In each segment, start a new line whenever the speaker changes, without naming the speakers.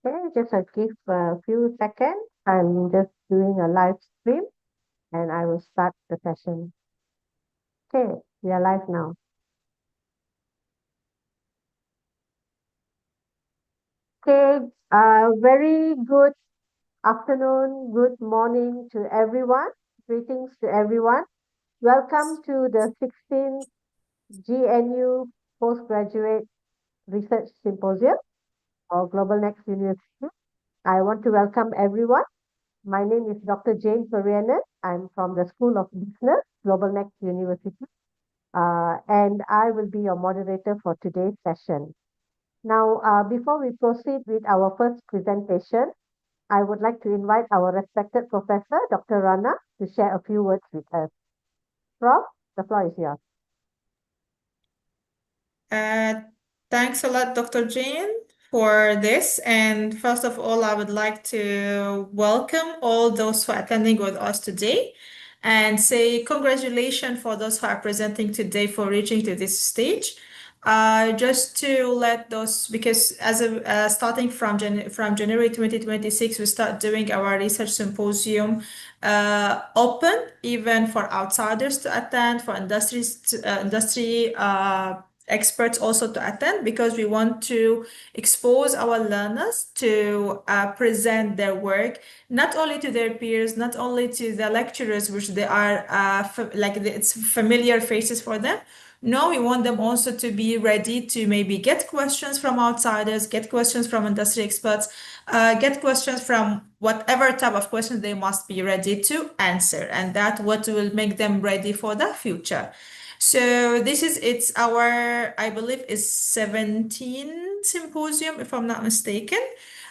Okay, just give a few seconds. I'm just doing a live stream and I will start the session. Okay, we are live now. Okay, very good afternoon, good morning to everyone. Greetings to everyone. Welcome to the 16th GNU Postgraduate Research Symposium or GlobalNxt University. I want to welcome everyone. My name is Dr. Jane Florianen. I'm from the School of Business, GlobalNxt University, and I will be your moderator for today's session. Now, before we proceed with our first presentation, I would like to invite our respected professor, Dr. Rana, to share a few words with us. Prof, the floor is yours.
Thanks a lot, Dr. Jane, for this. And first of all, I would like to welcome all those who are attending with us today and say congratulations for those who are presenting today for reaching to this stage. Just to let those, because as a starting from January 2026, we start doing our research symposium open even for outsiders to attend, for industry experts also to attend, because we want to expose our learners to present their work not only to their peers, not only to the lecturers, which they are it's familiar faces for them. No, we want them also to be ready to maybe get questions from outsiders, get questions from industry experts, get questions from whatever type of questions they must be ready to answer, and that what will make them ready for the future. So it's our, I believe, is 17 symposium, if I'm not mistaken.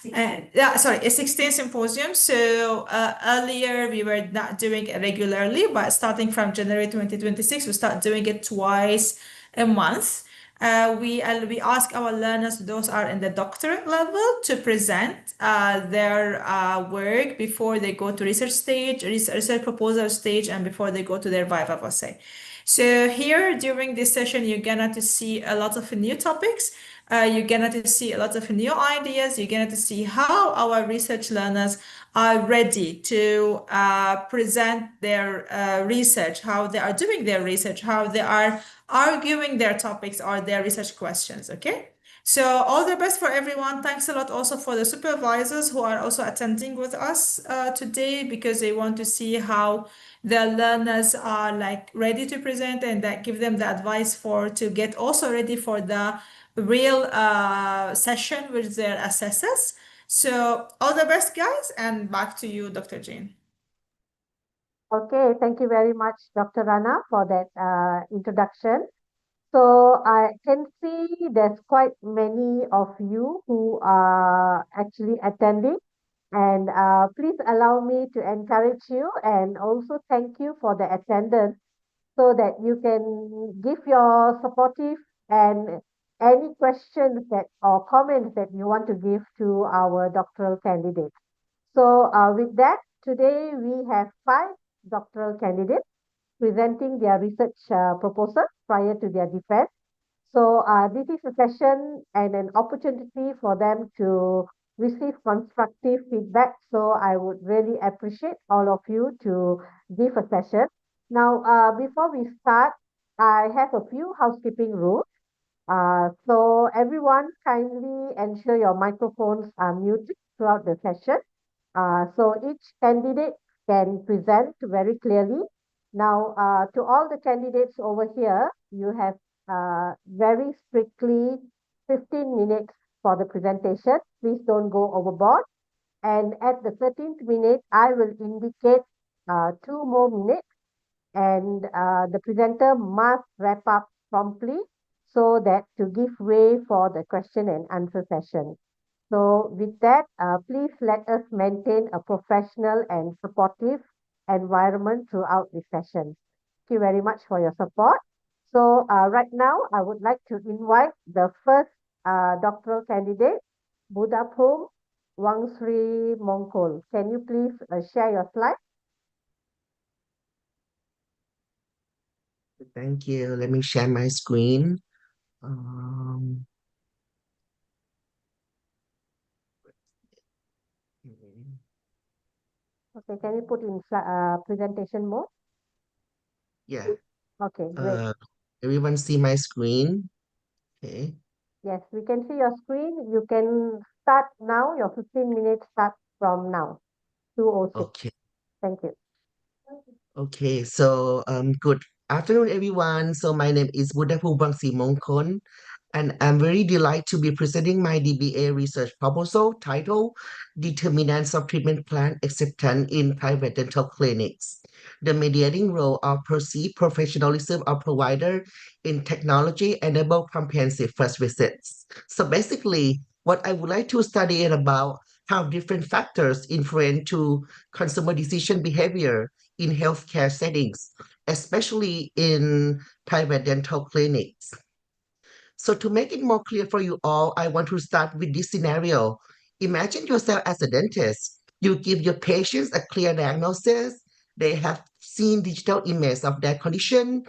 Sorry, a 16 symposium. So earlier we were not doing it regularly, but starting from January 2026, we start doing it twice a month. We ask our learners, those are in the doctorate level, to present their work before they go to research stage, research proposal stage, and before they go to their viva voce. So here during this session, you're gonna to see a lot of new topics. You're gonna to see a lot of new ideas. You're gonna to see how our research learners are ready to present their research, how they are doing their research, how they are arguing their topics or their research questions, okay? So all the best for everyone. Thanks a lot also for the supervisors who are also attending with us today, because they want to see how the learners are like ready to present, and that give them the advice for to get also ready for the real session with their assessors. So all the best, guys, and back to you, Dr. Jane.
Okay, thank you very much, Dr. Rana, for that introduction. So I can see there's quite many of you who are actually attending, and please allow me to encourage you and also thank you for the attendance, so that you can give your supportive and any questions that or comments that you want to give to our doctoral candidates. So with that, today we have 5 doctoral candidates presenting their research proposal prior to their defense. So this is a session and an opportunity for them to receive constructive feedback. So I would really appreciate all of you to give a session. Now, before we start, I have a few housekeeping rules. So everyone kindly ensure your microphones are muted throughout the session. So each candidate can present very clearly. Now, to all the candidates over here, you have very strictly 15 minutes for the presentation. Please don't go overboard. And at the 13th minute, I will indicate 2 more minutes, and the presenter must wrap up promptly so that to give way for the question and answer session. So with that, please let us maintain a professional and supportive environment throughout the session. Thank you very much for your support. So right now, I would like to invite the first doctoral candidate, Budapum Wangsri Mongkol. Can you please share your slide?
Thank you. Let me share my screen. Um,
Okay, can you put in presentation mode?
Yeah.
Okay, great.
Uh, everyone see my screen? Okay.
Yes, we can see your screen. You can start now. Your 15 minutes start from now, 2:06.
Okay.
Thank you.
Okay. So good afternoon, everyone. So my name is Buddhapu Mongkon, and I'm very delighted to be presenting my DBA research proposal titled Determinants of Treatment Plan Acceptance in Private Dental Clinics, the mediating role of perceived professionalism of provider in technology-enabled comprehensive first visits. So basically, what I would like to study is about how different factors influence to consumer decision behavior in healthcare settings, especially in private dental clinics. So to make it more clear for you all, I want to start with this scenario. Imagine yourself as a dentist. You give your patients a clear diagnosis. They have seen digital images of their condition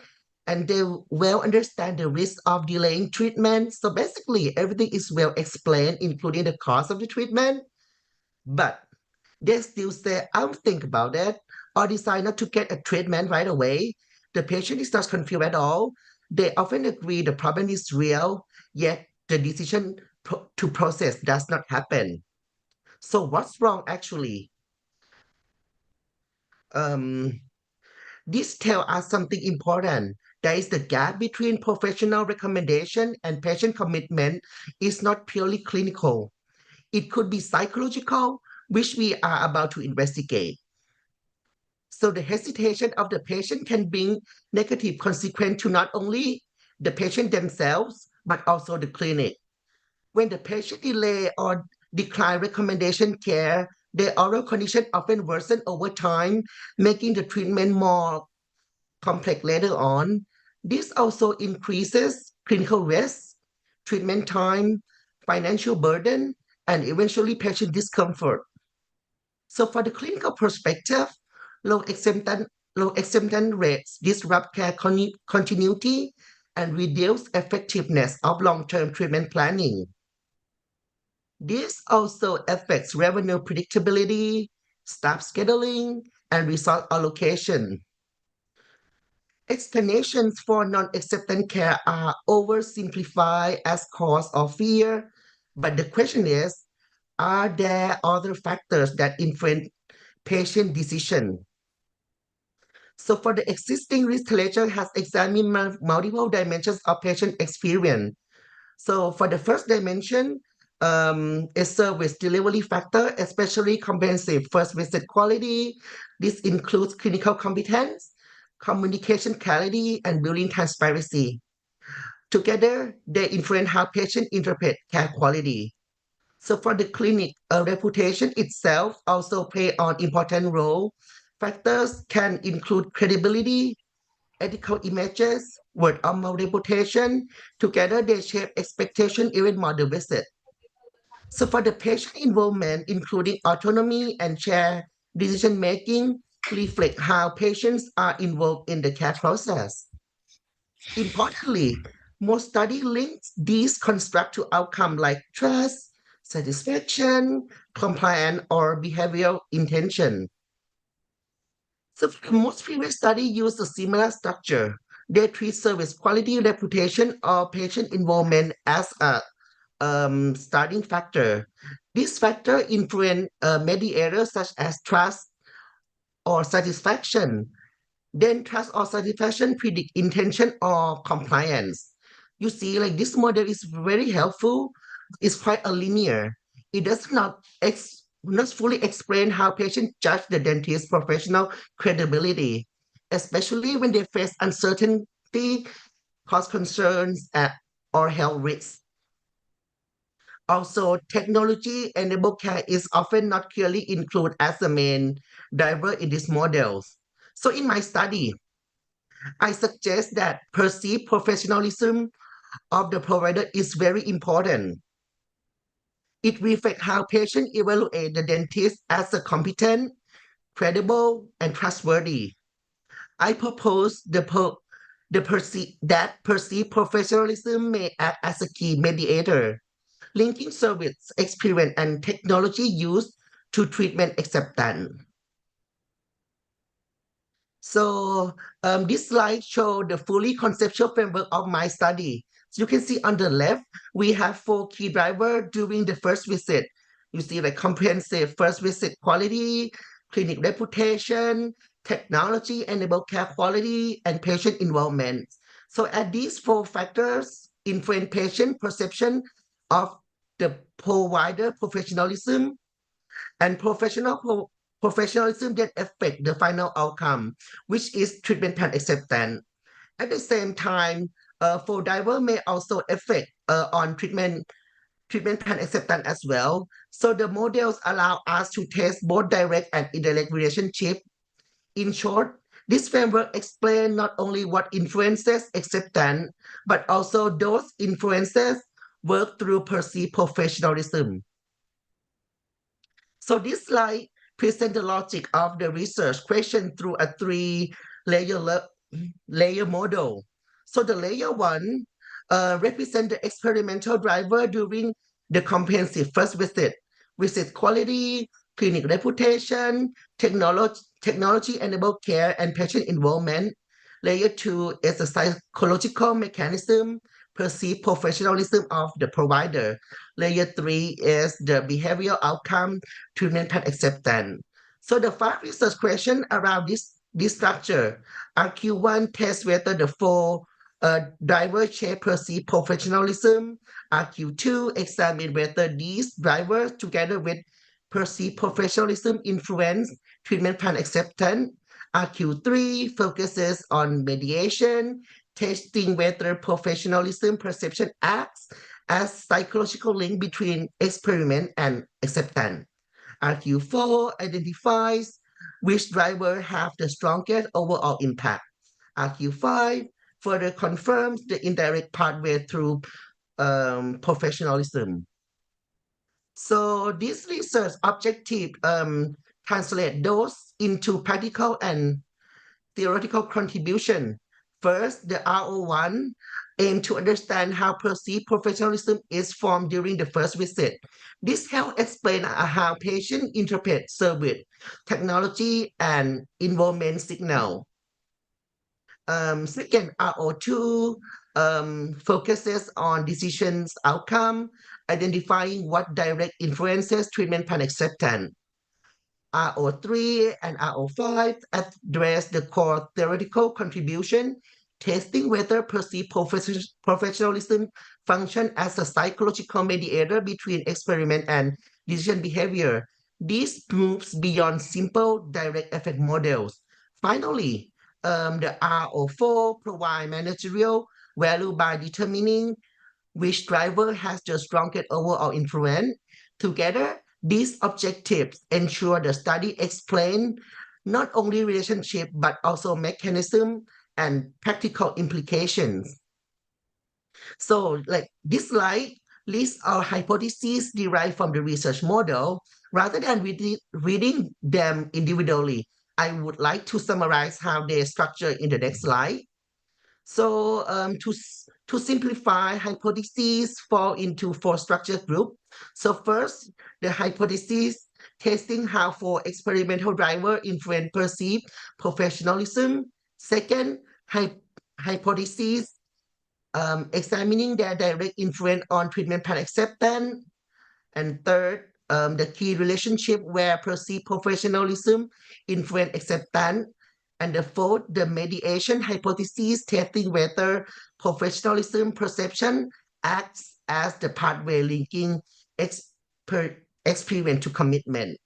and they well understand the risk of delaying treatment. So basically, everything is well explained, including the cost of the treatment. But they still say, I'll think about it, or decide not to get a treatment right away. The patient is not confused at all. They often agree the problem is real, yet the decision to process does not happen. So what's wrong actually? Um, this tells us something important. There is the gap between professional recommendation and patient commitment is not purely clinical. It could be psychological, which we are about to investigate. So the hesitation of the patient can bring negative consequence to not only the patient themselves, but also the clinic. When the patient delay or decline recommendation care, their oral condition often worsen over time, making the treatment more complex later on. This also increases clinical risk, treatment time, financial burden, and eventually patient discomfort. So for the clinical perspective, low acceptance, low acceptance rates disrupt care continuity and reduce effectiveness of long-term treatment planning. This also affects revenue predictability, staff scheduling, and resource allocation. Explanations for non-acceptance care are oversimplified as cause or fear, but the question is, are there other factors that influence patient decision? So for the existing risk literature has examined multiple dimensions of patient experience. So for the first dimension, is service delivery factor, especially comprehensive first visit quality. This includes clinical competence, communication clarity, and billing transparency. Together, they influence how patients interpret care quality. So for the clinic, reputation itself also play an important role. Factors can include credibility, ethical images, word of mouth reputation. Together, they shape expectation even more the visit. So for the patient involvement, including autonomy and shared decision making, reflect how patients are involved in the care process. Importantly, most study links these construct to outcome like trust, satisfaction, compliance, or behavioral intention. So most previous study use a similar structure. They treat service quality, reputation, or patient involvement as a starting factor. This factor influence mediators such as trust or satisfaction. Then trust or satisfaction predict intention or compliance. You see, like this model is very helpful. It's quite a linear. It does not fully explain how patients judge the dentist's professional credibility, especially when they face uncertainty, cost concerns, or health risks. Also, technology-enabled care is often not clearly included as the main driver in these models. So in my study, I suggest that perceived professionalism of the provider is very important. It reflects how patients evaluate the dentist as a competent, credible, and trustworthy. I propose that perceived professionalism may act as a key mediator, linking service experience and technology use to treatment acceptance. So this slide shows the fully conceptual framework of my study. So you can see on the left, we have 4 key drivers during the first visit. You see the comprehensive first visit quality, clinic reputation, technology enable care quality, and patient involvement. So at these 4 factors influence patient perception of the provider professionalism and professionalism that affect the final outcome, which is treatment plan acceptance. At the same time, for diver may also affect on treatment plan acceptance as well. So the models allow us to test both direct and indirect relationship. In short, this framework explains not only what influences acceptance, but also those influences work through perceived professionalism. So this slide presents the logic of the research question through a 3-layer model. So the layer 1 represents the experimental driver during the comprehensive first visit quality, clinic reputation, technology-enabled care, and patient involvement. Layer 2 is the psychological mechanism, perceived professionalism of the provider. Layer 3 is the behavioral outcome, treatment plan acceptance. So the 5 research questions around this structure. RQ1 tests whether the 4 drivers share perceived professionalism. RQ2 examine whether these drivers together with perceived professionalism influence treatment plan acceptance. RQ3 focuses on mediation, testing whether professionalism perception acts as psychological link between experiment and acceptance. RQ4 identifies which driver have the strongest overall impact. RQ5 further confirms the indirect pathway through professionalism. So this research objective translate those into practical and theoretical contribution. First, the RO1 aim to understand how perceived professionalism is formed during the first visit. This helps explain how patients interpret service, technology, and involvement signal. Second, RO2 focuses on decisions outcome, identifying what direct influences treatment plan acceptance. RO3 and RO5 address the core theoretical contribution, testing whether perceived professionalism function as a psychological mediator between experiment and decision behavior. This moves beyond simple direct effect models. Finally, the RO4 provide managerial value by determining which driver has the strongest overall influence. Together, these objectives ensure the study explain not only relationship but also mechanism and practical implications. So like this slide lists our hypotheses derived from the research model. Rather than reading them individually, I would like to summarize how they structure in the next slide. So to simplify, hypotheses fall into 4 structured groups. So first, the hypothesis testing how 4 experimental driver influence perceived professionalism. Second, hypothesis examining their direct influence on treatment plan acceptance. And third, the key relationship where perceived professionalism influence acceptance. And the fourth, the mediation hypothesis testing whether professionalism perception acts as the pathway linking experience to commitment.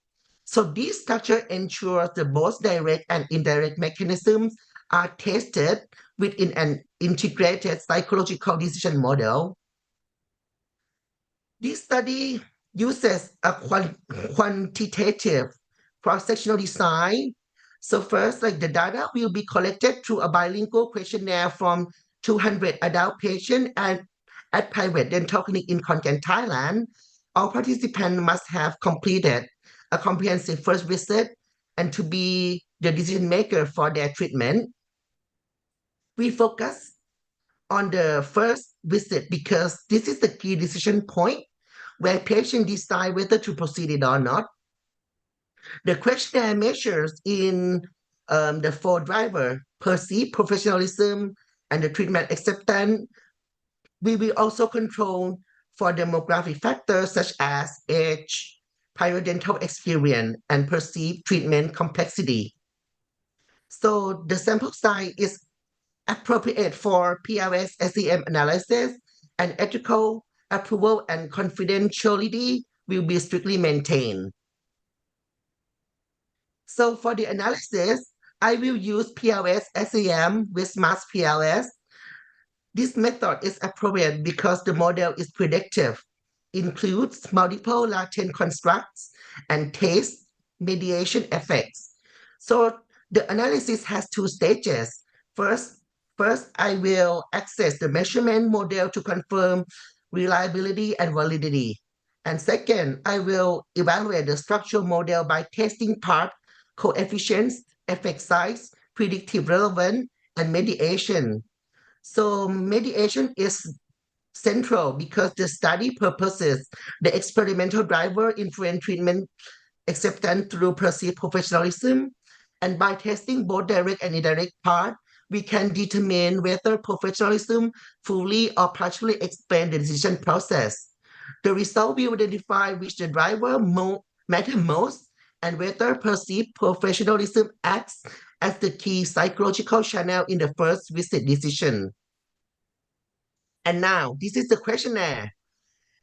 So this structure ensures that both direct and indirect mechanisms are tested within an integrated psychological decision model. This study uses a quantitative cross-sectional design. So first, like the data will be collected through a bilingual questionnaire from 200 adult patients and at private dental clinic in Khon Kaen, Thailand. All participants must have completed a comprehensive first visit and to be the decision maker for their treatment. We focus on the first visit because this is the key decision point where patients decide whether to proceed it or not. The questionnaire measures in the four driver, perceived professionalism and the treatment acceptance. We will also control for demographic factors such as age, prior dental experience, and perceived treatment complexity. So the sample size is appropriate for PRS SEM analysis, and ethical approval and confidentiality will be strictly maintained. So for the analysis, I will use PRS SEM with mass PRS. This method is appropriate because the model is predictive, includes multiple latent constructs, and taste mediation effects. So the analysis has two stages. First, first I will access the measurement model to confirm reliability and validity. And second, I will evaluate the structural model by testing part, coefficients, effect size, predictive relevance, and mediation. So mediation is central because the study purposes the experimental driver influence treatment acceptance through perceived professionalism. And by testing both direct and indirect part, we can determine whether professionalism fully or partially explain the decision process. The result will identify which the driver matter most and whether perceived professionalism acts as the key psychological channel in the first visit decision. And now, this is the questionnaire.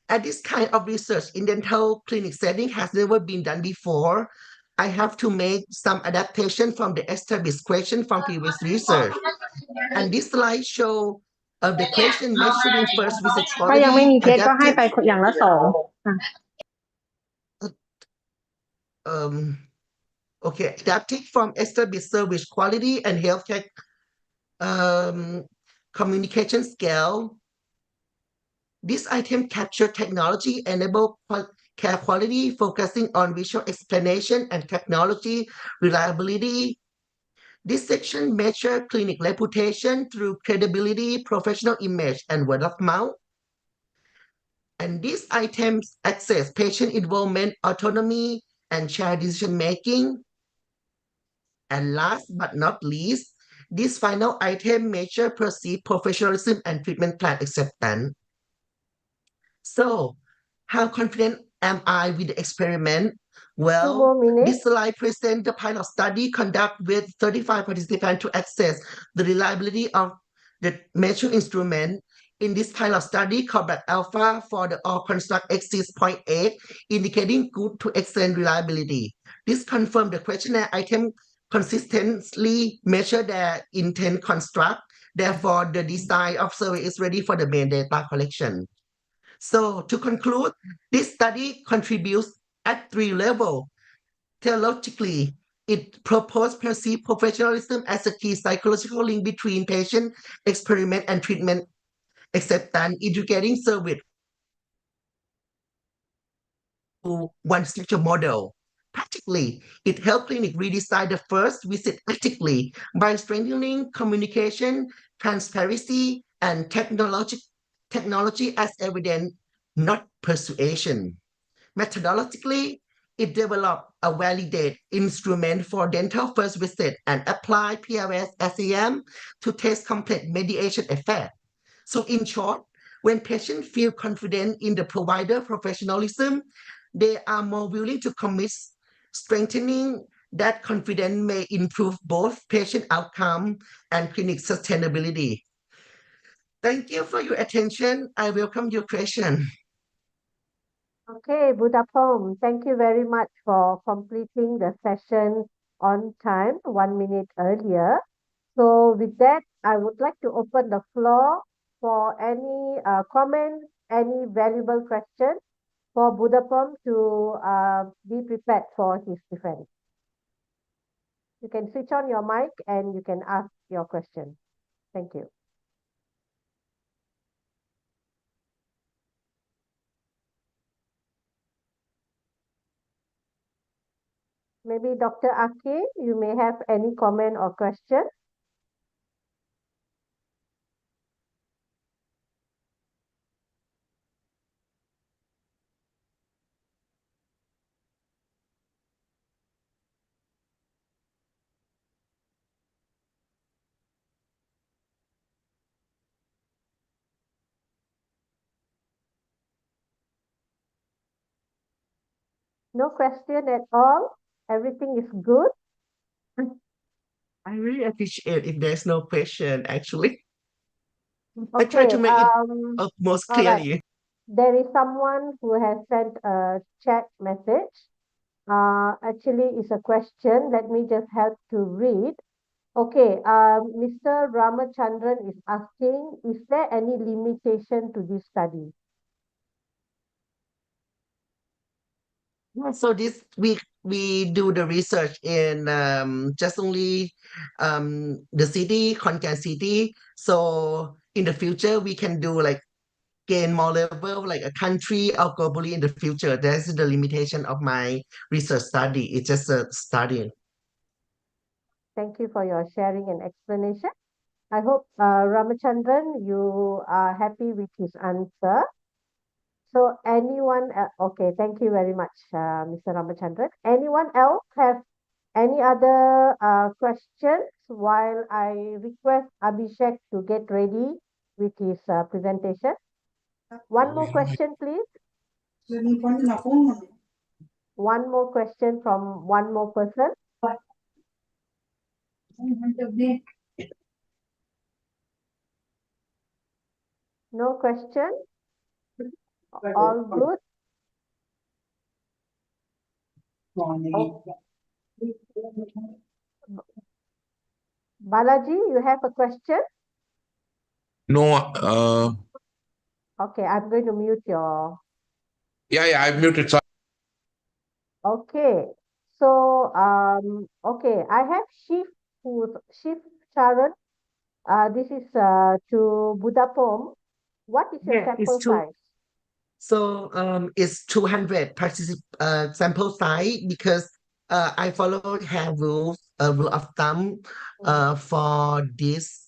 And this kind of research in dental clinic setting has never been done before. I have to make some adaptation from the established question from previous research. And this slide show of the question measuring first visit
ถ้ายังไม่
quality
มีเคสก็ให้
adapted
ไปอย่างละ2อ่ะ
okay, adapted from established service quality and healthcare communication scale. This item captured technology-enabled care quality, focusing on visual explanation and technology reliability. This section measures clinic reputation through credibility, professional image, and word of mouth. And these items assess patient involvement, autonomy, and shared decision-making. And last but not least, this final item measure perceived professionalism and treatment plan acceptance. So, how confident am I with the experiment?
2 more
Well,
minutes.
this slide presents the pilot study conducted with 35 participants to assess the reliability of the measure instrument. In this pilot study, called alpha for the all construct exceeds 0.8, indicating good to excellent reliability. This confirmed the questionnaire item consistently measure their intent construct. Therefore, the design of survey is ready for the main data collection. So to conclude, this study contributes at 3 levels. Theologically, it proposed perceived professionalism as a key psychological link between patient experiment and treatment acceptance, educating service to one structure model. Practically, it helped clinic redesign the first visit ethically by strengthening communication, transparency, and technology as evidence, not persuasion. Methodologically, it developed a validated instrument for dental first visit and applied PRS SEM to test complete mediation effect. So in short, when patients feel confident in the provider professionalism, they are more willing to commit. Strengthening that confidence may improve both patient outcome and clinic sustainability. Thank you for your attention. I welcome your question.
Okay, Budapom, thank you very much for completing the session on time, 1 minute earlier. So with that, I would like to open the floor for any comments, any valuable questions for Budapom to be prepared for his defense. You can switch on your mic and you can ask your question. Thank you. Maybe Dr. Aki, you may have any comment or question. No question at all. Everything is good.
I really appreciate if there's no question, actually. I try
Okay.
to make it most
All right.
clearly.
There is someone who has sent a chat message. Actually, it's a question. Let me just help to read. Okay. Mr. Ramachandran is asking, is there any limitation to this study?
Yeah, so this we do the research in just only the city, Konkan city. So in the future, we can do like gain more level, like a country or globally in the future. That's the limitation of my research study. It's just a study.
Thank you for your sharing and explanation. I hope, Ramachandran, you are happy with his answer. So anyone, okay, thank you very much, Mr. Ramachandran. Anyone else have any other questions while I request Abhishek to get ready with his presentation? One more question, please. One more question from one more person. No question? All good? Oh, Balaji, you have a question?
No,
Okay, I'm going to mute your.
yeah, I've muted. Sorry.
Okay, so okay, I have Shiv Charan. This is to Budapest. What is your
Yeah, it's
sample
true.
size?
So it's 200 sample size because I followed her rule of thumb
Mhm.
for this.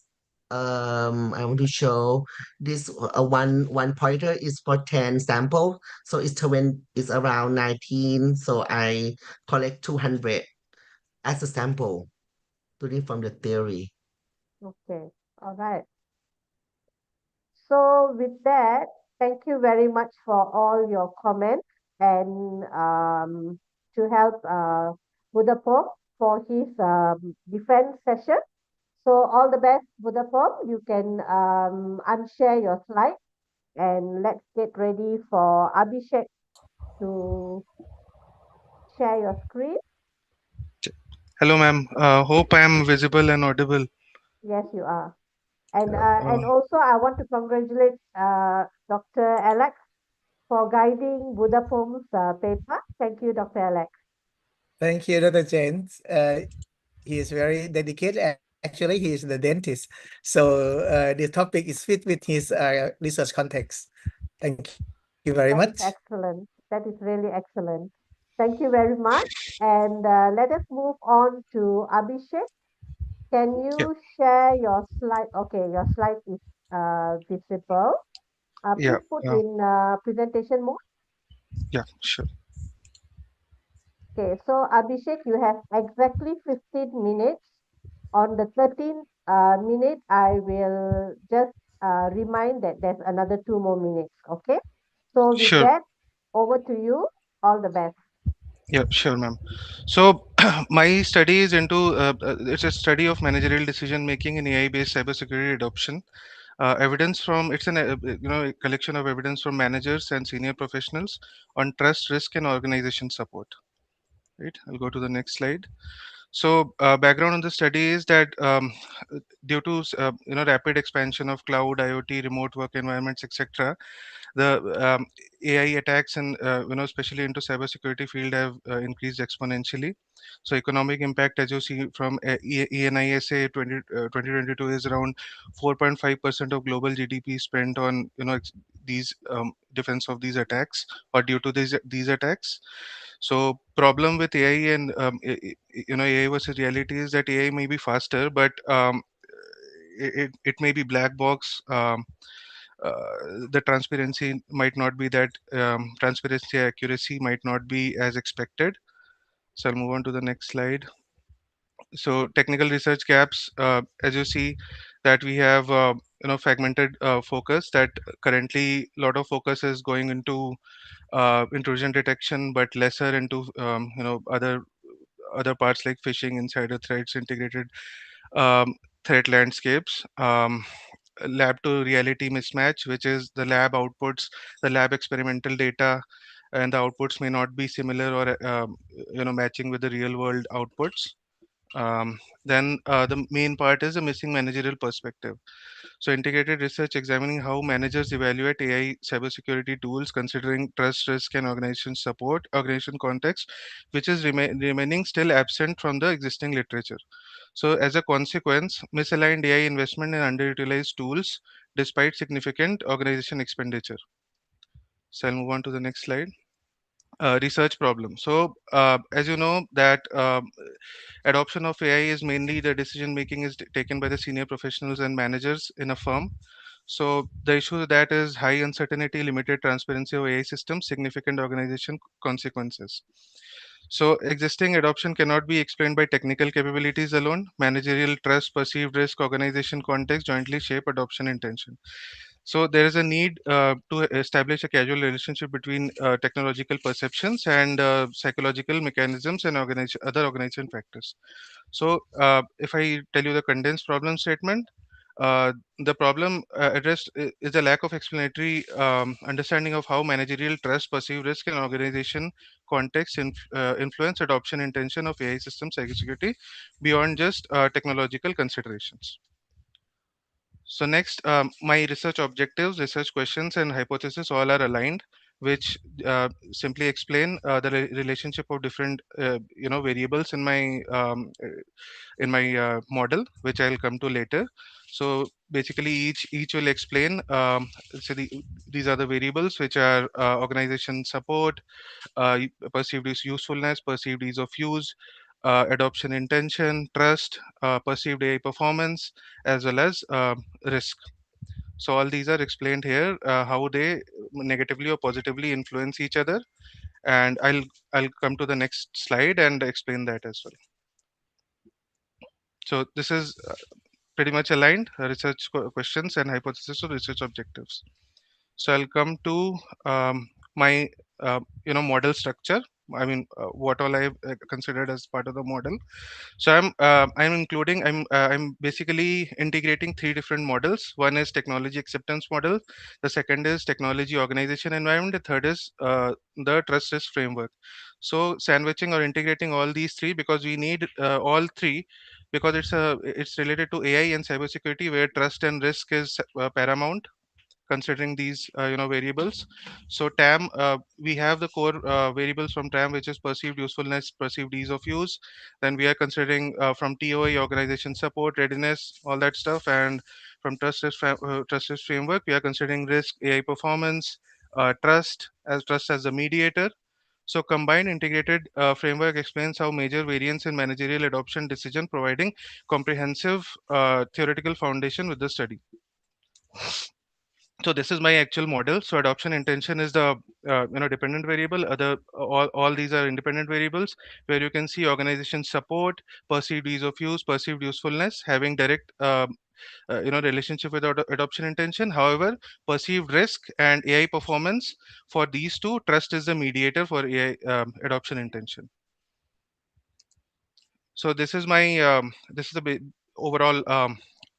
I want to show this one pointer is for 10 samples. So it's around 19. So I collect 200 as a sample to read from the theory.
Okay, all right. So with that, thank you very much for all your comments and to help Budapest for his defense session. So all the best, Budapest. You can unshare your slide and let's get ready for Abhishek to share your screen.
Hello, ma'am. Hope I am visible and audible.
Yes, you are. And
Uh,
also I want to congratulate Dr. Alex for guiding Budapom's paper. Thank you, Dr. Alex.
Thank you, Dr. James. He is very dedicated. Actually, he is the dentist. So the topic is fit with his research context. Thank you very much.
That is excellent. That is really excellent. Thank you very much. And let us move on to Abhishek. Can
yeah,
you share your slide? Okay, your slide is visible.
yeah,
Please put in presentation mode.
yeah, sure.
Okay, so Abhishek, you have exactly 15 minutes. On the 13th minute, I will just remind that there's another 2 more minutes. Okay, so with
Sure.
that, over to you. All the best.
Yeah, sure, ma'am. So my study is into it's a study of managerial decision making in AI-based cybersecurity adoption. Evidence from it's an a collection of evidence from managers and senior professionals on trust, risk, and organization support. Right. I'll go to the next slide. So, background on the study is that due to rapid expansion of cloud, IoT, remote work environments, etc., the AI attacks and especially into cybersecurity field have increased exponentially. So, economic impact, as you see from ENISA 2022, is around 4.5% of global GDP spent on these defense of these attacks or due to these attacks. So problem with AI and AI versus reality is that AI may be faster, but it may be black box. The transparency might not be that transparency accuracy might not be as expected. So I'll move on to the next slide. So technical research gaps, as you see that we have fragmented focus, that currently a lot of focus is going into intrusion detection, but lesser into other parts like phishing, insider threats, integrated um, threat landscapes, lab to reality mismatch, which is the lab outputs, the lab experimental data, and the outputs may not be similar or matching with the real world outputs. Then the main part is a missing managerial perspective. So integrated research examining how managers evaluate AI cybersecurity tools, considering trust, risk, and organization support, organization context, which is remaining still absent from the existing literature. So as a consequence, misaligned AI investment in underutilized tools despite significant organization expenditure. So I'll move on to the next slide. Research problem. So as you know that adoption of AI is mainly the decision making is taken by the senior professionals and managers in a firm. So the issue with that is high uncertainty, limited transparency of AI systems, significant organization consequences. So existing adoption cannot be explained by technical capabilities alone. Managerial trust, perceived risk, organization context jointly shape adoption intention. So there is a need to establish a causal relationship between technological perceptions and psychological mechanisms and other organization factors. So if I tell you the condensed problem statement, the problem addressed is a lack of explanatory understanding of how managerial trust, perceived risk, and organization context influence adoption intention of AI system cybersecurity beyond just technological considerations. So next, my research objectives, research questions, and hypothesis all are aligned, which simply explain the relationship of different variables in my model, which I'll come to later. So basically, each will explain. These are the variables which are organization support, perceived usefulness, perceived ease of use, adoption intention, trust, perceived AI performance, as well as risk. So all these are explained here, how they negatively or positively influence each other, and I'll come to the next slide and explain that as well. So this is pretty much aligned, research questions and hypothesis or research objectives. So I'll come to my model structure. I mean, what all I've considered as part of the model. So I'm basically integrating three different models. One is technology acceptance model. The second is technology organization environment. The third is the trust risk framework. So sandwiching or integrating all these three, because we need all three, because it's related to AI and cybersecurity, where trust and risk is paramount, considering these variables. So TAM, we have the core variables from TAM, which is perceived usefulness, perceived ease of use. Then we are considering from TOE, organization support, readiness, all that stuff. And from trust risk framework, we are considering risk, AI performance, trust as a mediator. So combined integrated framework explains how major variance in managerial adoption decision, providing comprehensive theoretical foundation with the study. So this is my actual model. So adoption intention is the dependent variable. All these are independent variables, where you can see organization support, perceived ease of use, perceived usefulness having direct relationship with adoption intention. However, perceived risk and AI performance, for these two, trust is the mediator for AI adoption intention. So this is the overall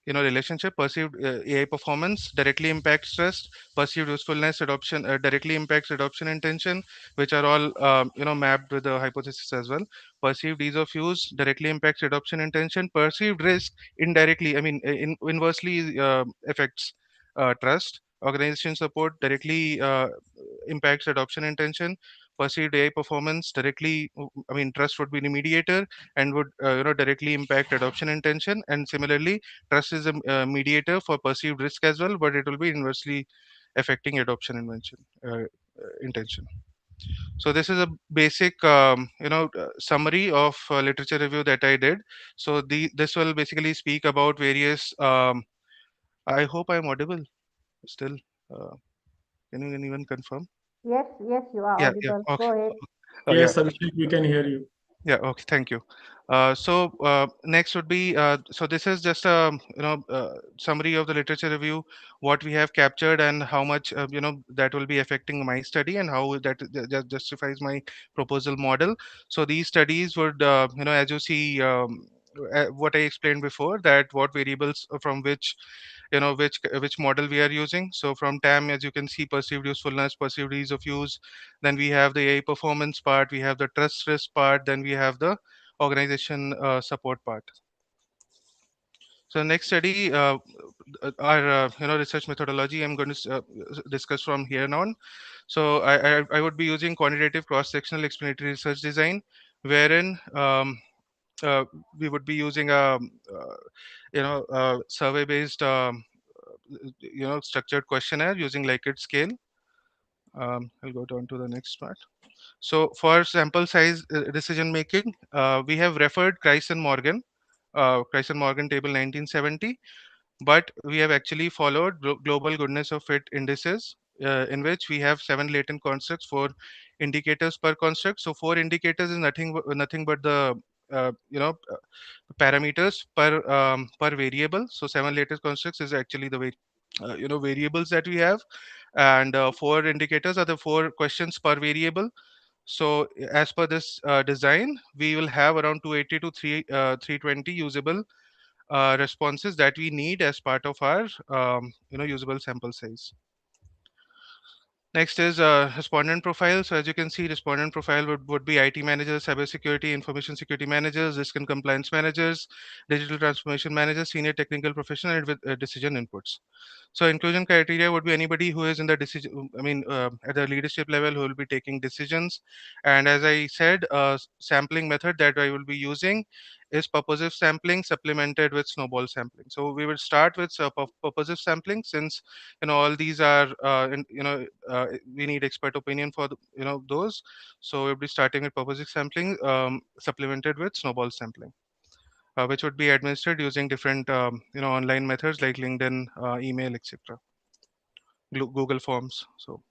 relationship. Perceived AI performance directly impacts trust. Perceived usefulness adoption directly impacts adoption intention, which are all mapped with the hypothesis as well. Perceived ease of use directly impacts adoption intention. Perceived risk indirectly, I mean, inversely affects trust. Organization support directly impacts adoption intention. Perceived AI performance directly, I mean, trust would be the mediator and would directly impact adoption intention. And similarly, trust is a mediator for perceived risk as well, but it will be inversely affecting adoption intention. So this is a basic summary of literature review that I did. So this will basically speak about various I hope I'm audible still. uh, can anyone confirm?
Yes, yes, you are
Yeah,
audible.
okay.
Go ahead.
Oh, yeah.
Yes, Abhishek, we can hear you.
Yeah, okay, thank you. Next would be so this is just a summary of the literature review, what we have captured and how much that will be affecting my study and how that justifies my proposal model. So these studies would as you see what I explained before, that what variables from which which model we are using. So from TAM, as you can see, perceived usefulness, perceived ease of use, then we have the AI performance part, we have the trust risk part, then we have the organization support part. So next study, our research methodology, I'm going to discuss from here on. So I would be using quantitative cross-sectional explanatory research design, wherein uh, we would be using a survey-based structured questionnaire using Likert scale. I'll go down to the next part. So for sample size decision making, we have referred Kreis and Morgan table 1970, but we have actually followed global goodness of fit indices, in which we have 7 latent constructs, 4 indicators per construct. So 4 indicators is nothing but the parameters per variable. So 7 latent constructs is actually the variables that we have, and 4 indicators are the 4 questions per variable. So as per this design, we will have around 280 to 320 usable responses that we need as part of our usable sample size. Next is respondent profile. So as you can see, respondent profile would be IT managers, cybersecurity, information security managers, risk and compliance managers, digital transformation managers, senior technical professional, and with decision inputs. So inclusion criteria would be anybody who is in the decision, at the leadership level, who will be taking decisions. And as I said, sampling method that I will be using is purposive sampling supplemented with snowball sampling. So we will start with purposive sampling, since all these are we need expert opinion for those. So we'll be starting with purposive sampling supplemented with snowball sampling, which would be administered using different online methods like LinkedIn, email, etc., Google Forms. So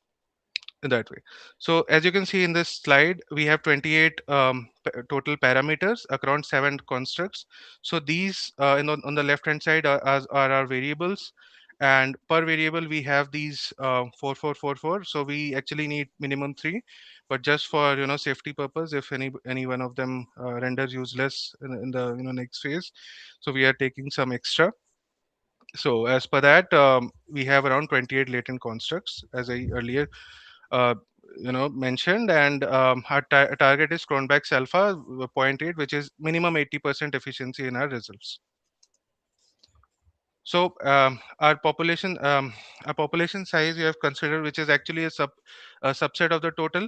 in that way. So as you can see in this slide, we have 28 total parameters across 7 constructs. So these on the left hand side are our variables, and per variable we have these 4444. So we actually need minimum 3, but just for safety purpose, if any one of them renders useless in the next phase, so we are taking some extra. So as per that, we have around 28 latent constructs, as I earlier uh, mentioned, and our target is Cronbach's alpha 0.8, which is minimum 80% efficiency in our results. So our population size we have considered, which is actually a subset of the total,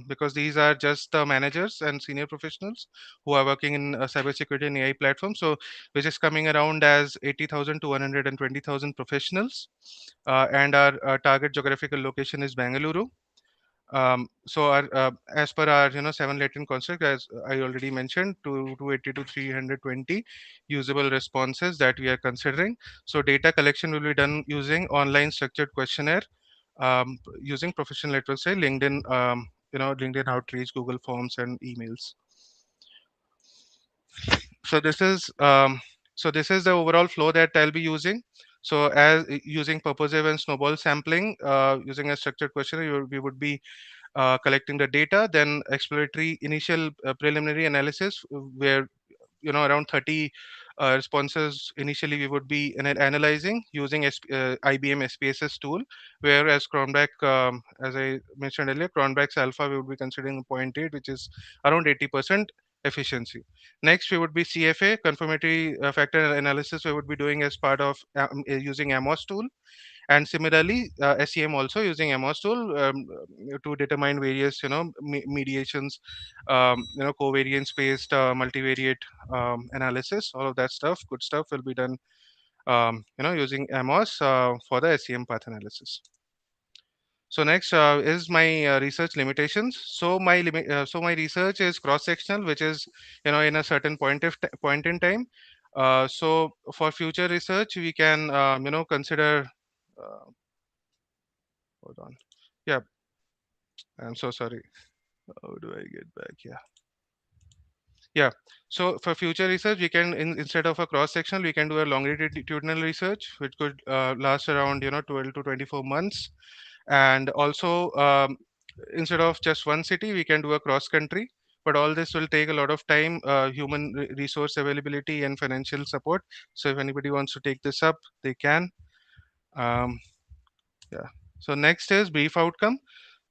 because these are just the managers and senior professionals who are working in cybersecurity and AI platform. So which is coming around as 80,000 to 120,000 professionals, and our target geographical location is Bangalore. So our, as per our 7 latent construct, as I already mentioned, 280 to 320 usable responses that we are considering. So data collection will be done using online structured questionnaire, using professional networks like LinkedIn, LinkedIn outreach, Google Forms, and emails. So this is the overall flow that I'll be using. So as using purposive and snowball sampling, using a structured questionnaire, we would be collecting the data, then exploratory initial preliminary analysis, where around 30 responses initially we would be analyzing using IBM SPSS tool, whereas Cronbach, as I mentioned earlier, Cronbach's alpha we would be considering 0.8, which is around 80% efficiency. Next, we would be CFA, confirmatory factor analysis, we would be doing as part of using AMOS tool. And similarly, SEM also using AMOS tool to determine various mediations, covariance based multivariate analysis. All of that stuff, good stuff, will be done using AMOS for the SEM path analysis. So next is my research limitations. So my research is cross sectional, which is in a certain point in time. So for future research, we can consider. Hold on. Yeah, I'm so sorry. How do I get back? Yeah. Yeah. So for future research, we can instead of a cross sectional, we can do a longitudinal research, which could last around 12 to 24 months, and also instead of just one city, we can do a cross country. But all this will take a lot of time, human resource availability, and financial support. So if anybody wants to take this up, they can. Um, yeah. So next is brief outcome.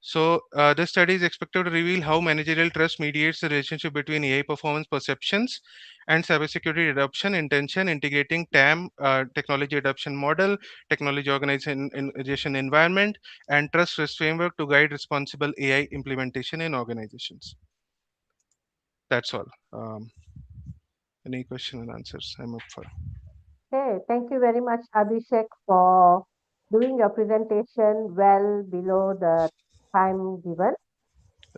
So this study is expected to reveal how managerial trust mediates the relationship between AI performance perceptions and cybersecurity adoption intention, integrating TAM, technology adoption model, technology organization environment, and trust risk framework to guide responsible AI implementation in organizations. That's all. Any question and answers? I'm up for.
Okay, thank you very much, Abhishek, for doing your presentation well below the time given.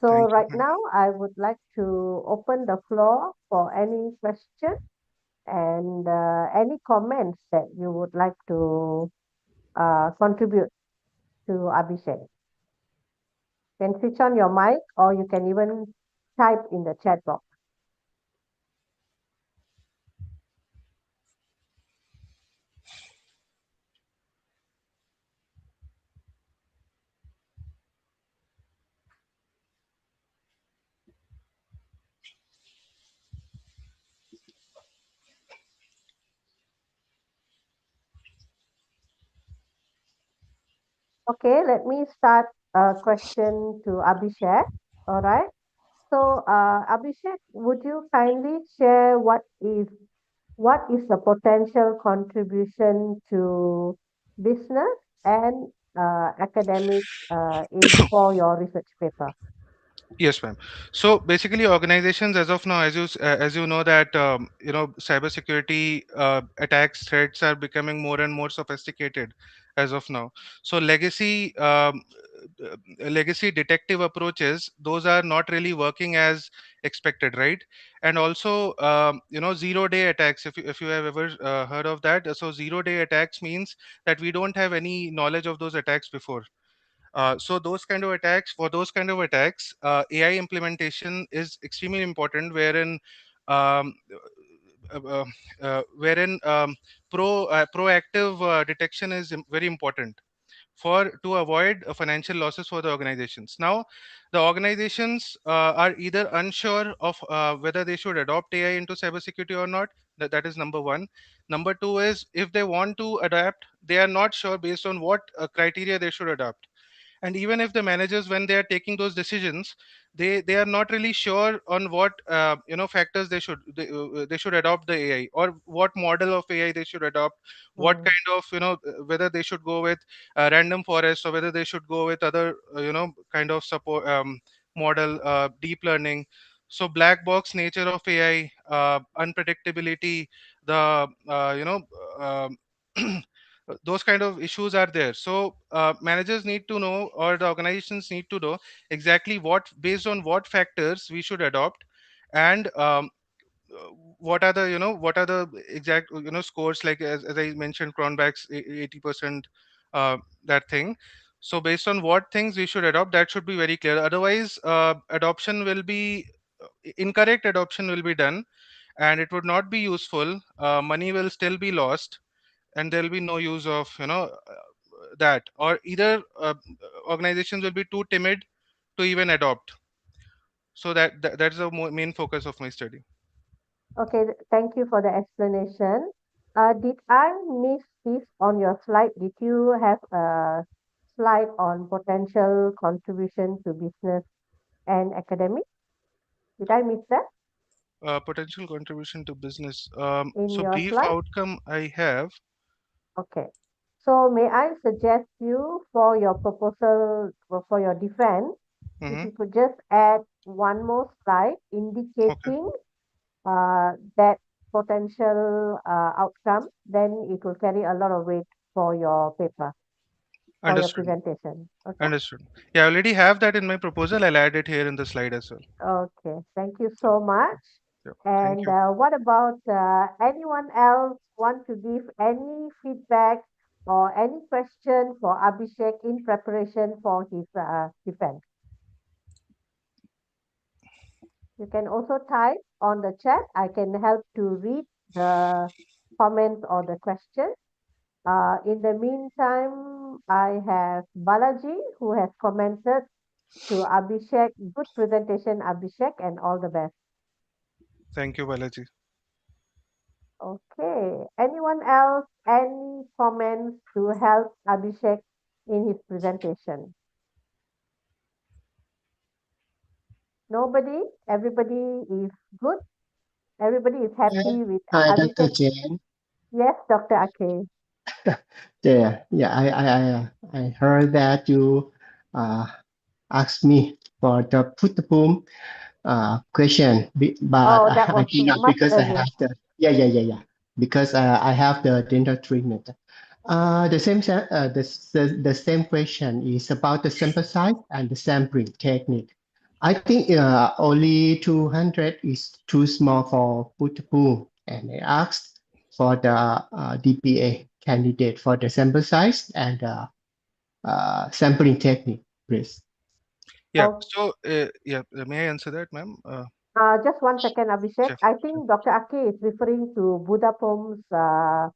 So
Thank you.
right now, I would like to open the floor for any question and any comments that you would like to contribute to Abhishek. You can switch on your mic or you can even type in the chat box. Okay, let me start a question to Abhishek. All right. So, Abhishek, would you kindly share what is the potential contribution to business and academic in for your research paper?
Yes, ma'am. So basically, organizations as of now, as you know that cybersecurity attacks threats are becoming more and more sophisticated as of now. So legacy detective approaches, those are not really working as expected, right? And also zero-day attacks. If you have ever heard of that, so zero-day attacks means that we don't have any knowledge of those attacks before. So those kind of attacks, AI implementation is extremely important, wherein um, uh, uh, wherein proactive detection is very important for to avoid financial losses for the organizations. Now, the organizations are either unsure of whether they should adopt AI into cybersecurity or not. That is number one. Number two is if they want to adapt, they are not sure based on what criteria they should adopt. And even if the managers, when they are taking those decisions, they are not really sure on what factors they should adopt the AI, or what model of AI they should adopt, what
Mm,
kind of whether they should go with random forest, or whether they should go with other kind of support model, deep learning. So black box nature of AI, unpredictability, the um, those kind of issues are there. So managers need to know, or the organizations need to know exactly what, based on what factors we should adopt, and uh, what are the exact scores, like as I mentioned, Cronbach's 80% that thing. So based on what things we should adopt, that should be very clear. Otherwise adoption will be incorrect adoption will be done, and it would not be useful. Money will still be lost, and there'll be no use of that, or either organizations will be too timid to even adopt. So that's the main focus of my study.
okay, thank you for the explanation. Did I miss this on your slide? Did you have a slide on potential contribution to business and academic? Did I miss that
Potential contribution to business.
in
So
your
brief
slide?
outcome I have.
Okay. So may I suggest you for your proposal or for your defense, if
Hmm.
you could just add one more slide
Okay,
indicating that potential outcome, then it will carry a lot of weight for your paper, for your
understood.
presentation. Okay?
Understood. Yeah, I already have that in my proposal. I'll add it here in the slide as well.
Okay. Thank you so much.
Yeah, thank
And
you.
what about anyone else want to give any feedback or any question for Abhishek in preparation for his defense? You can also type on the chat. I can help to read the comments or the questions. In the meantime, I have Balaji who has commented to Abhishek. Good presentation, Abhishek, and all the best.
Thank you, Balaji.
Okay. Anyone else? Any comments to help Abhishek in his presentation? Nobody? Everybody is good? Everybody is happy with
Hi, Dr.
Abhishek?
Jen.
Yes, Dr. Ake.
Yeah, I heard that you uh, asked me for the put the boom question, but
Oh, that
I
was
think not
much
because I
earlier.
have the because I have the dental treatment. The same question is about the sample size and the sampling technique. I think only 200 is too small for put the boom, and I asked for the DPA candidate for the sample size and sampling technique, please.
Yeah.
Oh,
So, may I answer that, ma'am?
just 1 second, Abhishek.
Sure.
I think Dr. Ake is referring to Buddha Pom's
The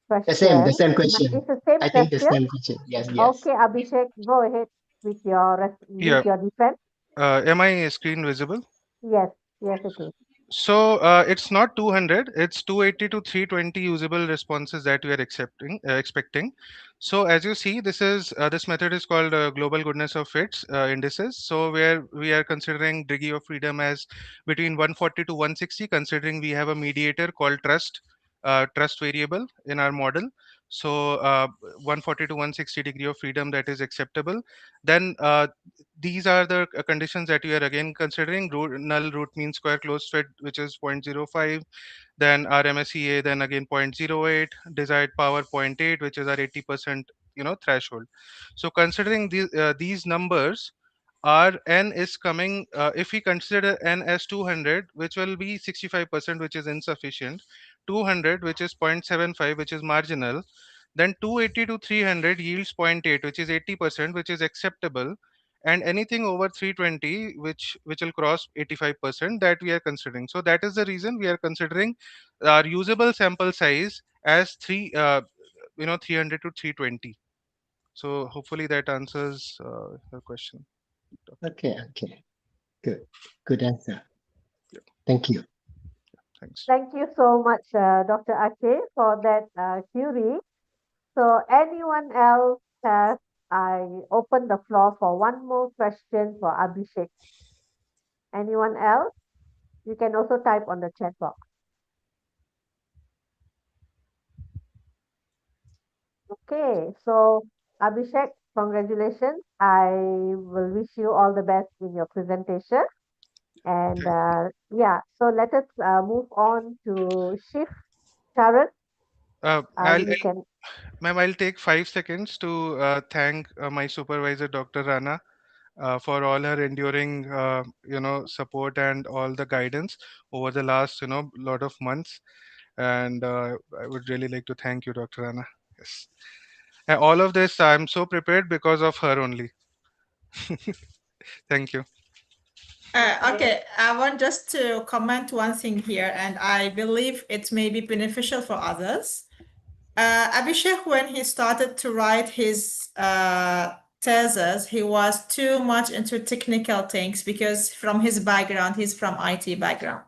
question.
same question.
It's the same
I think the
question.
same question. Yes, yes.
Okay, Abhishek, go ahead with
Yeah.
your defense.
Am I screen visible?
Yes, yes, it is.
So it's not 200, it's 280 to 320 usable responses that we are expecting. So as you see, this method is called global goodness of fits indices. So where we are considering degree of freedom as between 140 to 160, considering we have a mediator called trust variable in our model. So 140 to 160 degree of freedom that is acceptable. Then these are the conditions that we are again considering: null root mean square closed fit, which is 0.05, then our MSEA, then again 0.08, desired power 0.8, which is our 80% threshold. So considering these numbers, our n is coming, if we consider n as 200, which will be 65%, which is insufficient, 200, which is 0.75, which is marginal, then 280 to 300 yields 0.8, which is 80%, which is acceptable, and anything over 320, which will cross 85%, that we are considering. So that is the reason we are considering our usable sample size as 300 to 320. So hopefully that answers your question, Doctor.
Okay. Good answer.
Yeah,
Thank you.
thanks.
Thank you so much, Dr. Ake, for that query. So anyone else has, I open the floor for one more question for Abhishek. Anyone else? You can also type on the chat box. Okay, so Abhishek, congratulations. I will wish you all the best in your presentation. And
Thank
yeah, so let us move on to Shift Sharon. You can.
Ma'am, I'll take 5 seconds to thank my supervisor, Dr. Rana, for all her enduring, support and all the guidance over the last, lot of months. And I would really like to thank you, Dr. Rana. Yes. And all of this, I'm so prepared because of her only. Thank you.
Okay, I want just to comment one thing here, and I believe it may be beneficial for others. Abhishek, when he started to write his thesis, he was too much into technical things because from his background, he's from IT background.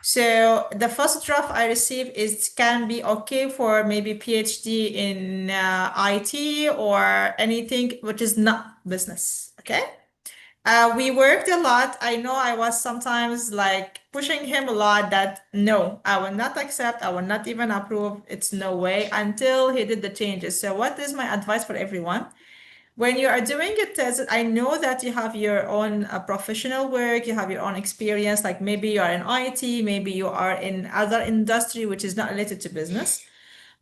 So the first draft I received is can be okay for maybe PhD in IT or anything which is not business. Okay. We worked a lot. I know I was sometimes like pushing him a lot that no, I will not accept, I will not even approve. It's no way until he did the changes. So what is my advice for everyone? When you are doing a test, I know that you have your own professional work, you have your own experience, like maybe you are in IT, maybe you are in other industry which is not related to business.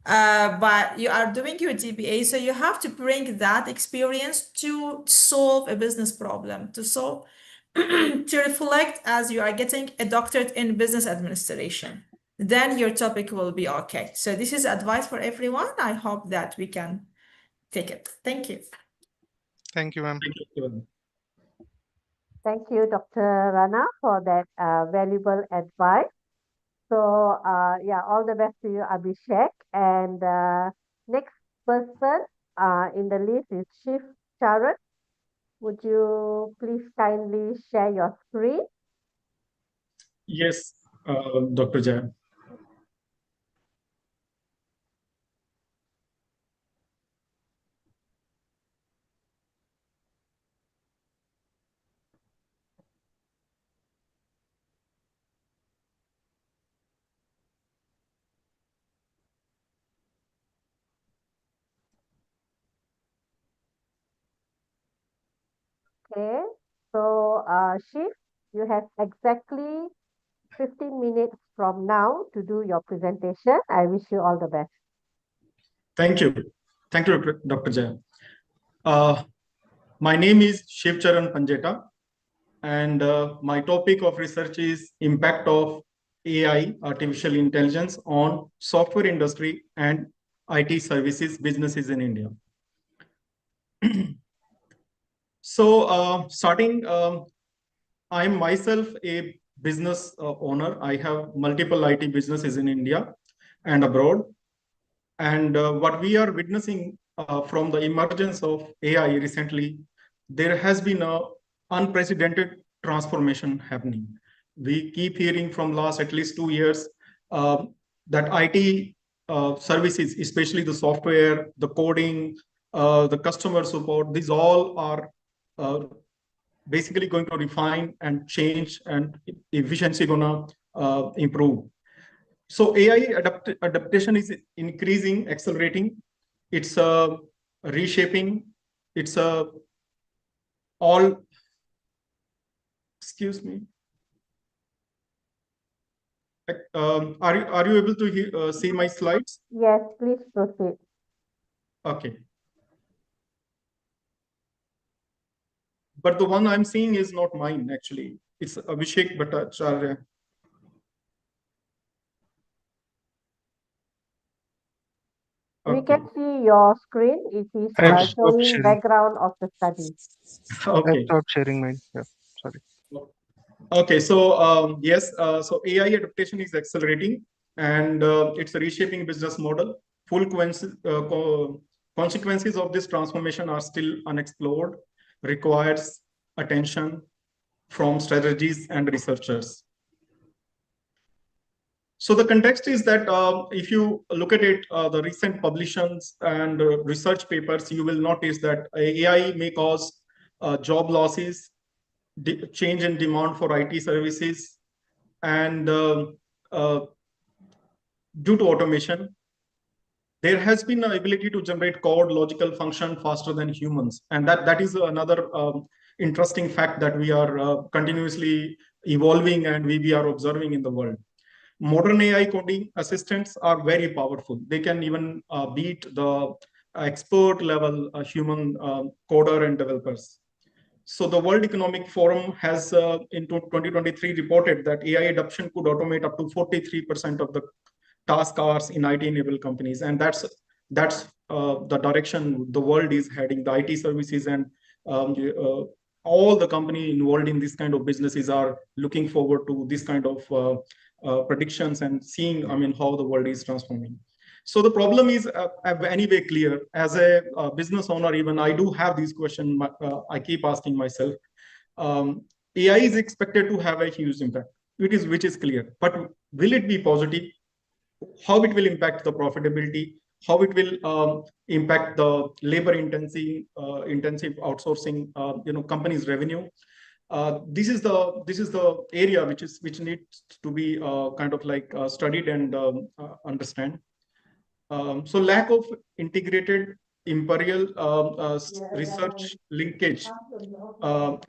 But you are doing your DBA, so you have to bring that experience to solve a business problem, to solve, to reflect as you are getting a doctorate in business administration. Then your topic will be okay. So this is advice for everyone. I hope that we can take it. Thank you.
Thank you, ma'am.
Thank you, Dr. Rana, for that valuable advice. So, yeah, all the best to you, Abhishek. And next person in the list is Shiv Charan. Would you please kindly share your screen?
Yes, Dr. Jaya.
Okay. So, Shiv, you have exactly 15 minutes from now to do your presentation. I wish you all the best.
Thank you. Thank you, Dr. Jaya. My name is Shiv Charan Panjeta, and my topic of research is impact of AI, artificial intelligence, on software industry and IT services businesses in India. So, starting, I am myself a business owner. I have multiple IT businesses in India and abroad. And what we are witnessing from the emergence of AI recently, there has been a unprecedented transformation happening. We keep hearing from last at least 2 years that IT services, especially the software, the coding, the customer support, these all are basically going to refine and change, and efficiency gonna improve. So AI adaptation is increasing, accelerating. It's reshaping. It's all. Excuse me. Are you able to see my slides?
Yes, please proceed.
Okay. But the one I'm seeing is not mine actually. It's Abhishek Bhattacharya.
We
Okay.
can see your screen. It is
I've stopped
showing
sharing.
background of the study.
I've
Okay.
stopped sharing mine. Yeah, sorry.
Okay, so yes, so AI adaptation is accelerating, and it's reshaping business model. Full consequences of this transformation are still unexplored, requires attention from strategists and researchers. So the context is that if you look at it, the recent publications and research papers, you will notice that AI may cause job losses, change in demand for IT services, and due to automation, there has been an ability to generate code logical function faster than humans, and that is another interesting fact that we are continuously evolving and we are observing in the world. Modern AI coding assistants are very powerful. They can even beat the expert level human coder and developers. So the World Economic Forum has in 2023 reported that AI adoption could automate up to 43% of the task hours in IT-enabled companies, and that's the direction the world is heading. The IT services and all the company involved in this kind of businesses are looking forward to this kind of predictions and seeing, I mean, how the world is transforming. So the problem is anyway clear. As a business owner, even I do have these questions. I keep asking myself. AI is expected to have a huge impact, which is clear. But will it be positive? How it will impact the profitability? How it will impact the labor intensive outsourcing? Companies' revenue. This is the area which needs to be kind of like studied and understand. So lack of integrated imperial research linkage,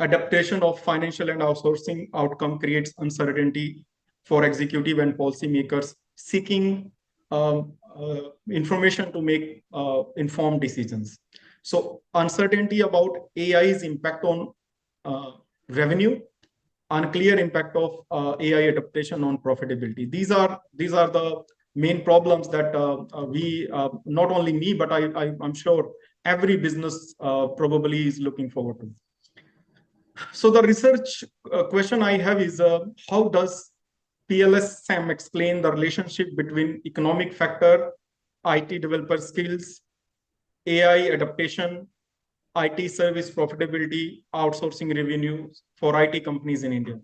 adaptation of financial and outsourcing outcome creates uncertainty for executive and policymakers seeking information to make informed decisions. So uncertainty about AI's impact on revenue, unclear impact of AI adaptation on profitability. These are the main problems that we, not only me, but I'm sure every business probably is looking forward to. So the research question I have is, how does PLS-SAM explain the relationship between economic factor, IT developer skills, AI adaptation, IT service profitability, outsourcing revenues for IT companies in India?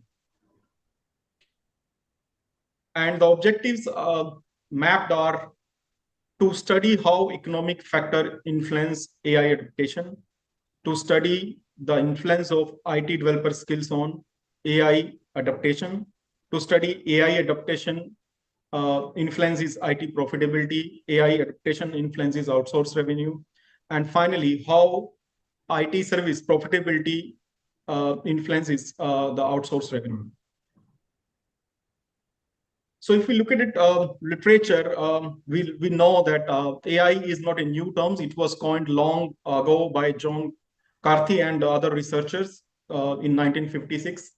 And the objectives mapped are to study how economic factor influence AI adaptation, to study the influence of IT developer skills on AI adaptation, to study AI adaptation influences IT profitability, AI adaptation influences outsource revenue, and finally, how IT service profitability influences the outsource revenue. So if we look at it, literature, we know that AI is not a new term. It was coined long ago by John Carthy and other researchers in 1956.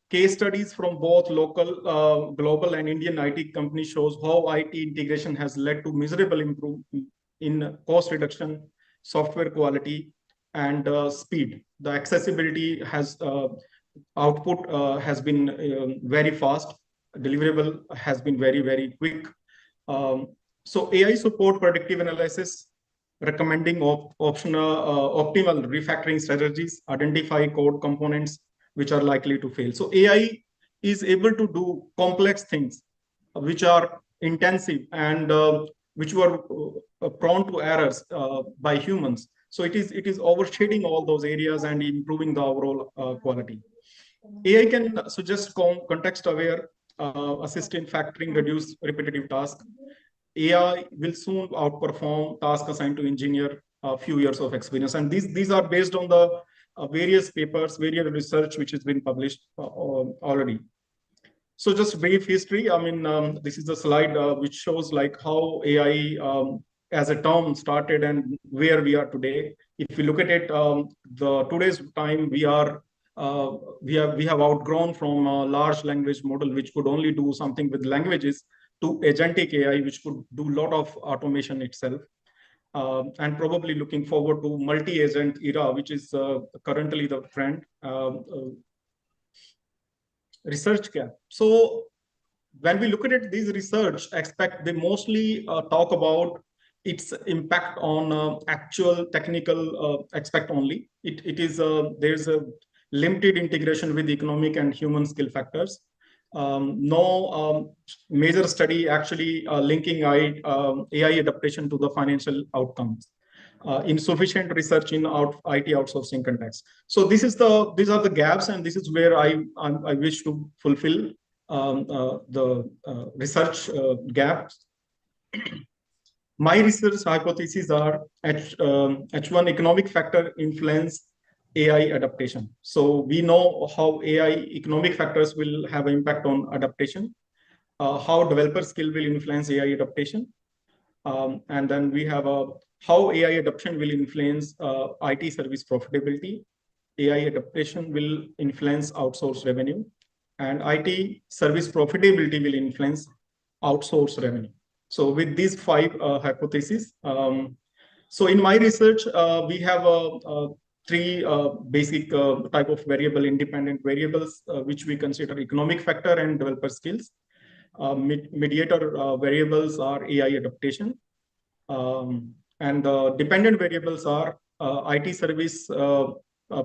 Case studies from both local, global and Indian IT companies shows how IT integration has led to measurable improvement in cost reduction, software quality, and speed. The accessibility has output has been very fast. Deliverable has been very, very quick. So AI support predictive analysis, recommending optimal refactoring strategies, identify code components which are likely to fail. So AI is able to do complex things which are intensive and which were prone to errors by humans. So it is overshading all those areas and improving the overall quality. AI can suggest context-aware, assist in factoring, reduce repetitive tasks. AI will soon outperform tasks assigned to engineer a few years of experience. And these are based on the various papers, various research which has been published already. So just brief history. I mean, this is the slide which shows like how AI as a term started and where we are today. If you look at it, today's time we have outgrown from a large language model which could only do something with languages to agentic AI, which could do a lot of automation itself. And probably looking forward to multi-agent era, which is currently the trend. Research gap. So when we look at it, these research aspect, they mostly talk about its impact on actual technical aspect only. There's a limited integration with economic and human skill factors. No major study actually linking AI adaptation to the financial outcomes. Insufficient research in IT outsourcing context. So these are the gaps, and this is where I wish to fulfill the research gaps. My research hypotheses are H1 economic factor influence AI adaptation. So we know how AI economic factors will have an impact on adaptation, how developer skill will influence AI adaptation. And then we have how AI adoption will influence IT service profitability. AI adaptation will influence outsource revenue, and IT service profitability will influence outsource revenue. So with these 5 hypotheses, so in my research, we have 3 basic type of variable independent variables, which we consider economic factor and developer skills. Mediator variables are AI adaptation. And the dependent variables are IT service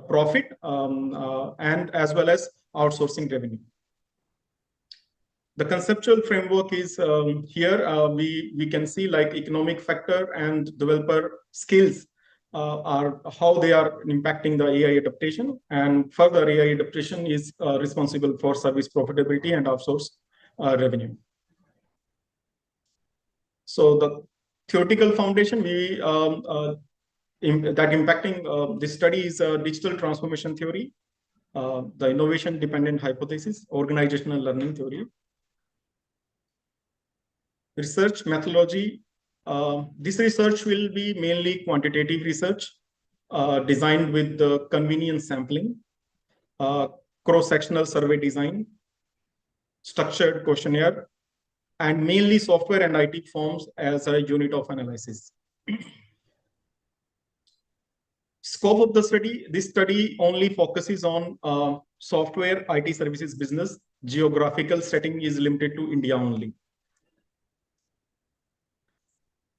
profit and as well as outsourcing revenue. The conceptual framework is here. We can see like economic factor and developer skills are how they are impacting the AI adaptation, and further AI adaptation is responsible for service profitability and outsource revenue. So the theoretical foundation that impacting this study is digital transformation theory, the innovation dependent hypothesis, organizational learning theory. Research methodology. This research will be mainly quantitative research designed with the convenience sampling, cross-sectional survey design, structured questionnaire, and mainly software and IT forms as a unit of analysis. Scope of the study, this study only focuses on software IT services business. Geographical setting is limited to India only.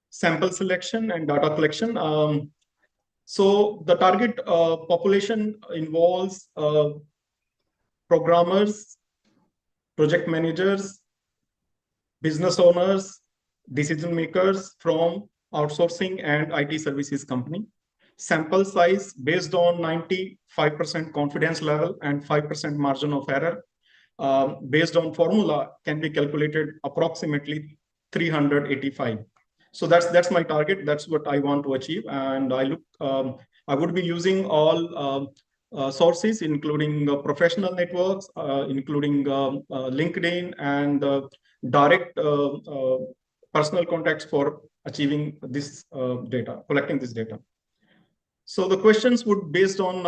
Sample selection and data collection. So the target population involves programmers, project managers, business owners, decision makers from outsourcing and IT services company. Sample size based on 95% confidence level and 5% margin of error, based on formula, can be calculated approximately 385. So that's my target. That's what I want to achieve. And I would be using all sources, including professional networks, including LinkedIn and direct personal contacts for achieving this data, collecting this data. So the questions would based on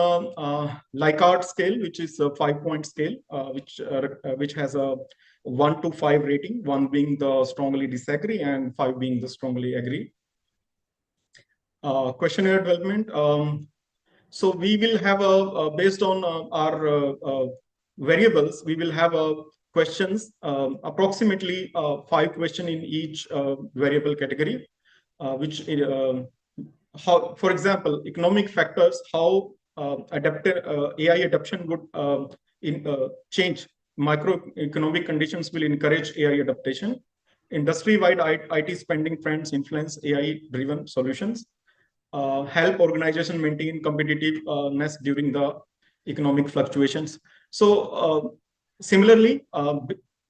Likert scale, which is a 5-point scale, which has a 1 to 5 rating, 1 being the strongly disagree and 5 being the strongly agree. Questionnaire development. So we will have based on our variables, we will have questions, approximately 5 questions in each variable category, which how, for example, economic factors, how AI adoption would change. Macroeconomic conditions will encourage AI adaptation. Industry-wide IT spending trends influence AI-driven solutions. Help organization maintain competitiveness during the economic fluctuations. So similarly,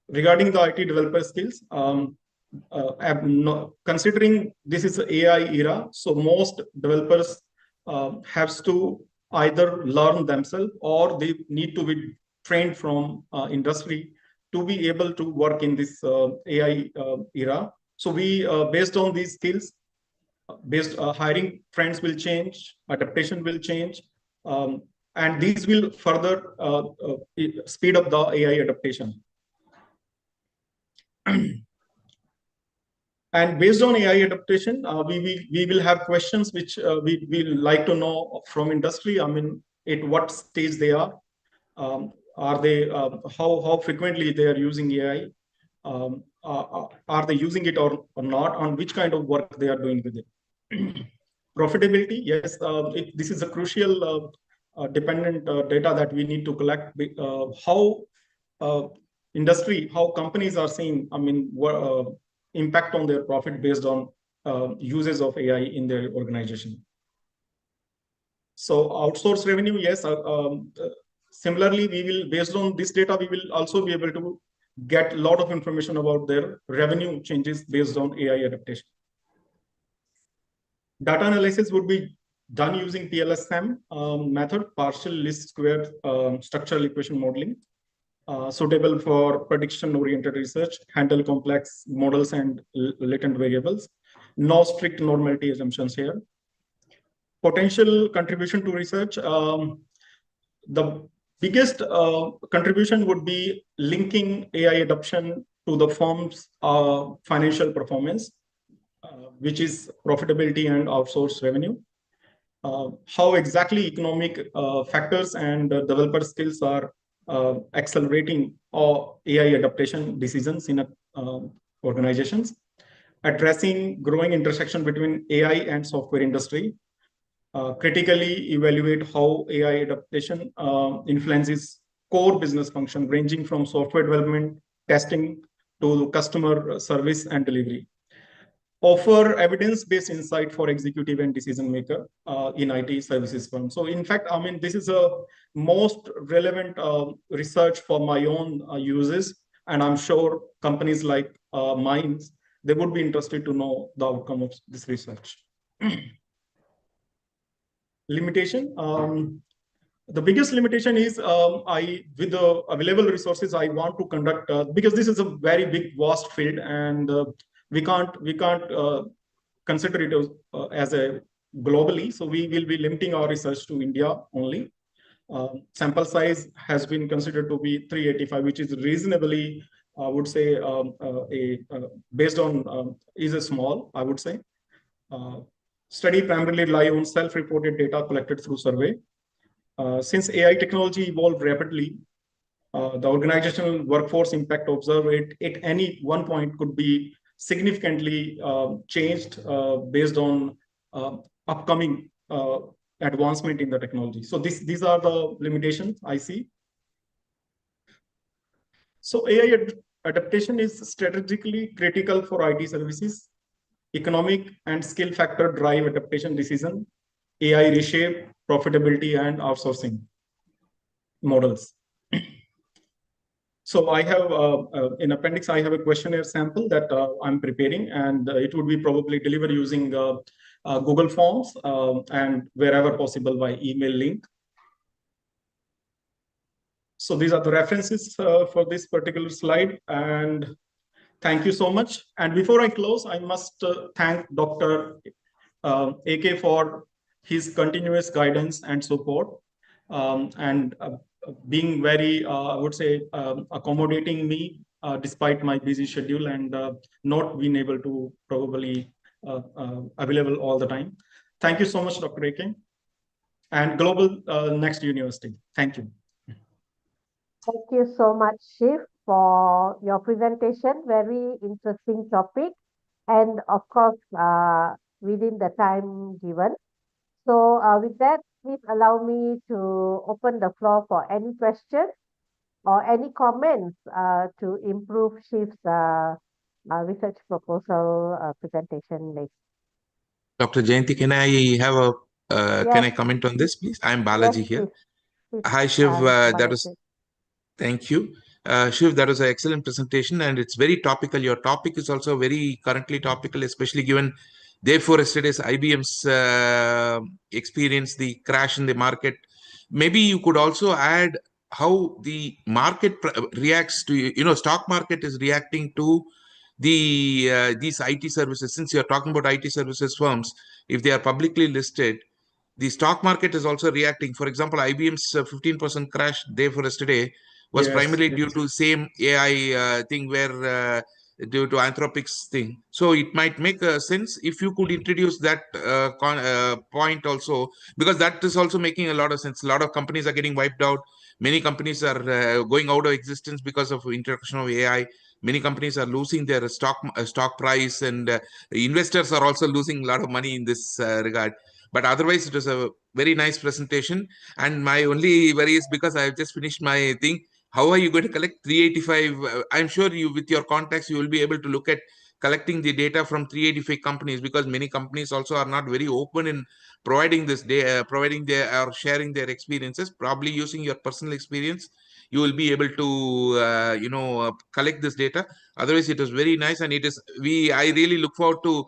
regarding the IT developer skills, considering this is the AI era, so most developers have to either learn themselves or they need to be trained from industry to be able to work in this AI era. So we, based on these skills, hiring trends will change, adaptation will change, and these will further speed up the AI adaptation. And based on AI adaptation, we will have questions which we will like to know from industry. I mean, at what stage they are they how frequently they are using AI, are they using it or not, on which kind of work they are doing with it. Profitability, yes, this is a crucial dependent data that we need to collect. How industry, how companies are seeing, I mean, impact on their profit based on uses of AI in their organization. So outsource revenue, yes. Similarly, we will, based on this data, we will also be able to get a lot of information about their revenue changes based on AI adaptation. Data analysis would be done using PLSM method, partial least square structural equation modeling, suitable for prediction-oriented research, handle complex models and latent variables. No strict normality assumptions here. Potential contribution to research. The biggest contribution would be linking AI adoption to the firm's financial performance, which is profitability and outsourced revenue. How exactly economic factors and developer skills are accelerating AI adaptation decisions in organizations. Addressing growing intersection between AI and software industry. Critically evaluate how AI adaptation influences core business function, ranging from software development, testing, to customer service and delivery. Offer evidence-based insight for executive and decision maker in IT services firm. So in fact, I mean, this is a most relevant research for my own uses, and I'm sure companies like mine, they would be interested to know the outcome of this research. Limitation. The biggest limitation is with the available resources, I want to conduct, because this is a very big, vast field, and we can't consider it as a globally. So we will be limiting our research to India only. Sample size has been considered to be 385, which is reasonably, I would say, based on is a small, I would say. study primarily rely on self-reported data collected through survey. Since AI technology evolved rapidly, the organizational workforce impact observed at any one point could be significantly changed based on upcoming advancement in the technology. So these are the limitations I see. So AI adaptation is strategically critical for IT services. Economic and skill factor drive adaptation decision. AI reshape profitability and outsourcing models. So I have in appendix, I have a questionnaire sample that I'm preparing, and it would be probably delivered using Google Forms and wherever possible by email link. So these are the references for this particular slide, and thank you so much. And before I close, I must thank Dr. AK for his continuous guidance and support, and being very, I would say, accommodating me despite my busy schedule and not being able to probably available all the time. Thank you so much, Dr. AK, and GlobalNxt University. Thank you.
Thank you so much, Shiv, for your presentation. Very interesting topic, and of course, within the time given. So with that, please allow me to open the floor for any questions or any comments to improve Shiv's research proposal presentation later.
Dr. Jayanti, can I have a can I
Yes.
comment on this, please? I'm Balaji
Yes,
here.
please,
Hi, Shiv. That
Balaji.
was thank you. Shiv, that was an excellent presentation, and it's very topical. Your topic is also very currently topical, especially given therefore yesterday's IBM's experience, the crash in the market. Maybe you could also add how the market reacts to, stock market is reacting to these IT services. Since you're talking about IT services firms, if they are publicly listed, the stock market is also reacting. For example, IBM's 15% crash day for yesterday was primarily due to same AI thing where due to Anthropic's thing. So it might make sense if you could introduce that point also, because that is also making a lot of sense. A lot of companies are getting wiped out. Many companies are going out of existence because of introduction of AI. Many companies are losing their stock price, and investors are also losing a lot of money in this regard. But otherwise, it was a very nice presentation. And my only worry is because I have just finished my thing. How are you going to collect 385? I'm sure you, with your contacts, you will be able to look at collecting the data from 385 companies, because many companies also are not very open in providing this data, or sharing their experiences. Probably using your personal experience, you will be able to collect this data. Otherwise, it is very nice, and I really look forward to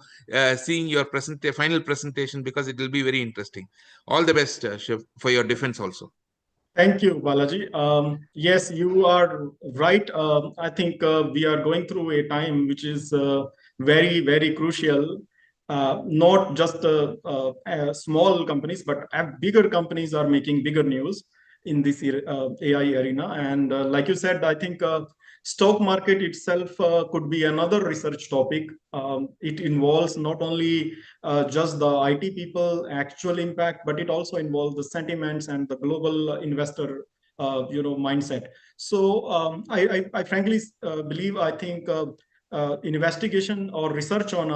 seeing your final presentation, because it will be very interesting. All the best, Shiv, for your defense also.
Thank you, Balaji. Yes, you are right. I think we are going through a time which is very, very crucial. Not just small companies, but bigger companies are making bigger news in this AI arena. And like you said, I think stock market itself could be another research topic. It involves not only just the IT people actual impact, but it also involves the sentiments and the global investor mindset. So I frankly believe, I think investigation or research on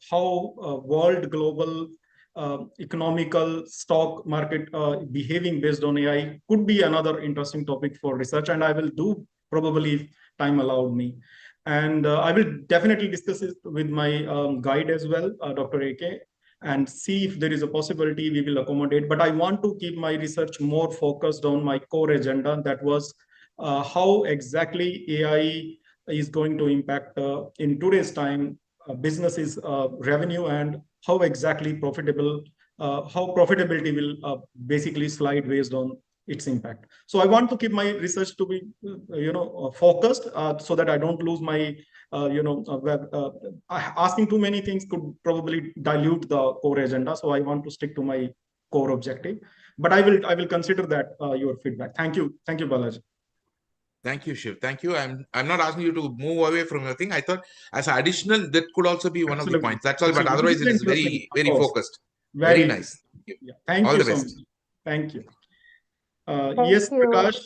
how world global economical stock market behaving based on AI could be another interesting topic for research, and I will do probably if time allowed me. And I will definitely discuss it with my guide as well, Dr. AK, and see if there is a possibility we will accommodate. But I want to keep my research more focused on my core agenda, that was how exactly AI is going to impact in today's time businesses revenue, and how exactly how profitability will basically slide based on its impact. So I want to keep my research to be focused so that I don't lose my asking too many things could probably dilute the core agenda. So I want to stick to my core objective, but I will consider that your feedback. Thank you, Balaji.
Thank you, Shiv. Thank you. I'm not asking you to move away from your thing. I thought as additional that could also be one of the
Absolutely.
points. That's all. But
Absolutely. This
otherwise,
is
it is
interesting,
very,
of
very
course.
focused.
Very
Very nice. Thank you.
Yeah. Thank
All
you
the
so
best.
much. Thank you.
Thank
Yes,
you.
Prakash,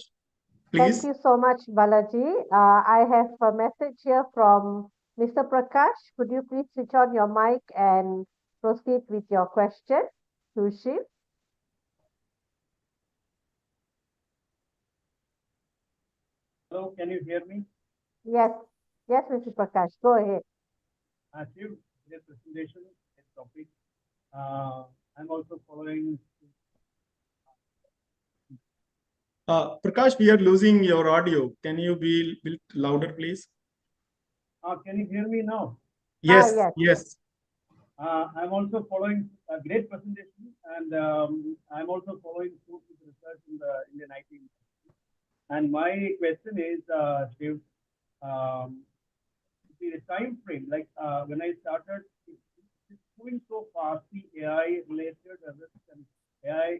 Thank
please.
you so much, Balaji. I have a message here from Mr. Prakash. Could you please switch on your mic and proceed with your question to Shiv?
Hello, can you hear me?
Yes, yes, Mr. Prakash, go ahead.
Shiv, your presentation and topic. I'm also following.
Prakash, we are losing your audio. Can you be a bit louder, please?
Can you hear me now?
Yes,
yes.
yes.
I'm also following a great presentation, and I'm also following food research in the Indian IT industry. And my question is, Shiv, the time frame, like when I started, it's moving so fast, the AI related risk and AI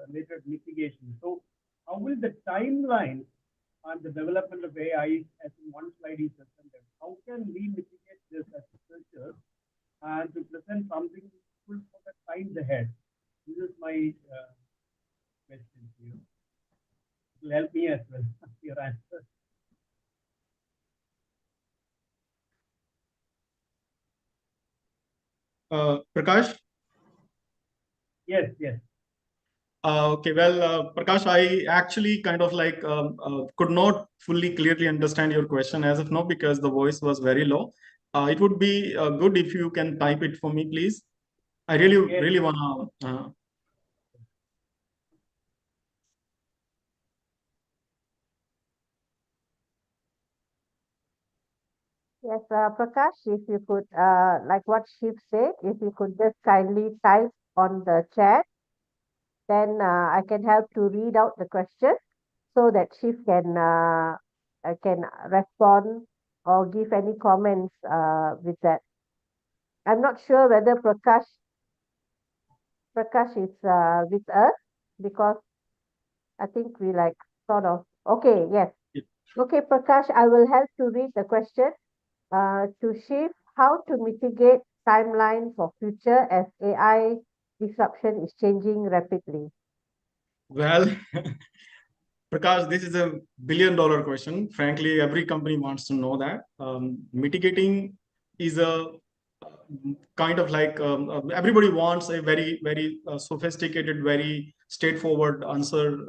related mitigation. So how will the timeline on the development of AI, as in one slide is presented, how can we mitigate this as researchers and to present something useful for the times ahead? This is my question to you. It will help me as well, your answer.
Prakash?
Yes, yes.
Okay, well, Prakash, I actually kind of like could not fully clearly understand your question as of now because the voice was very low. It would be good if you can type it for me, please. I really,
Yes.
really want to.
Yes, Prakash, if you could, like what Shiv said, if you could just kindly type on the chat, then I can help to read out the question so that Shiv can respond or give any comments with that. I'm not sure whether Prakash is with us because I think we like sort of okay, yes. Okay, Prakash, I will help to read the question to Shiv. How to mitigate timeline for future as AI disruption is changing rapidly?
Well, Prakash, this is a billion-dollar question. Frankly, every company wants to know that. Mitigating is a kind of like everybody wants a very, very sophisticated, very straightforward answer,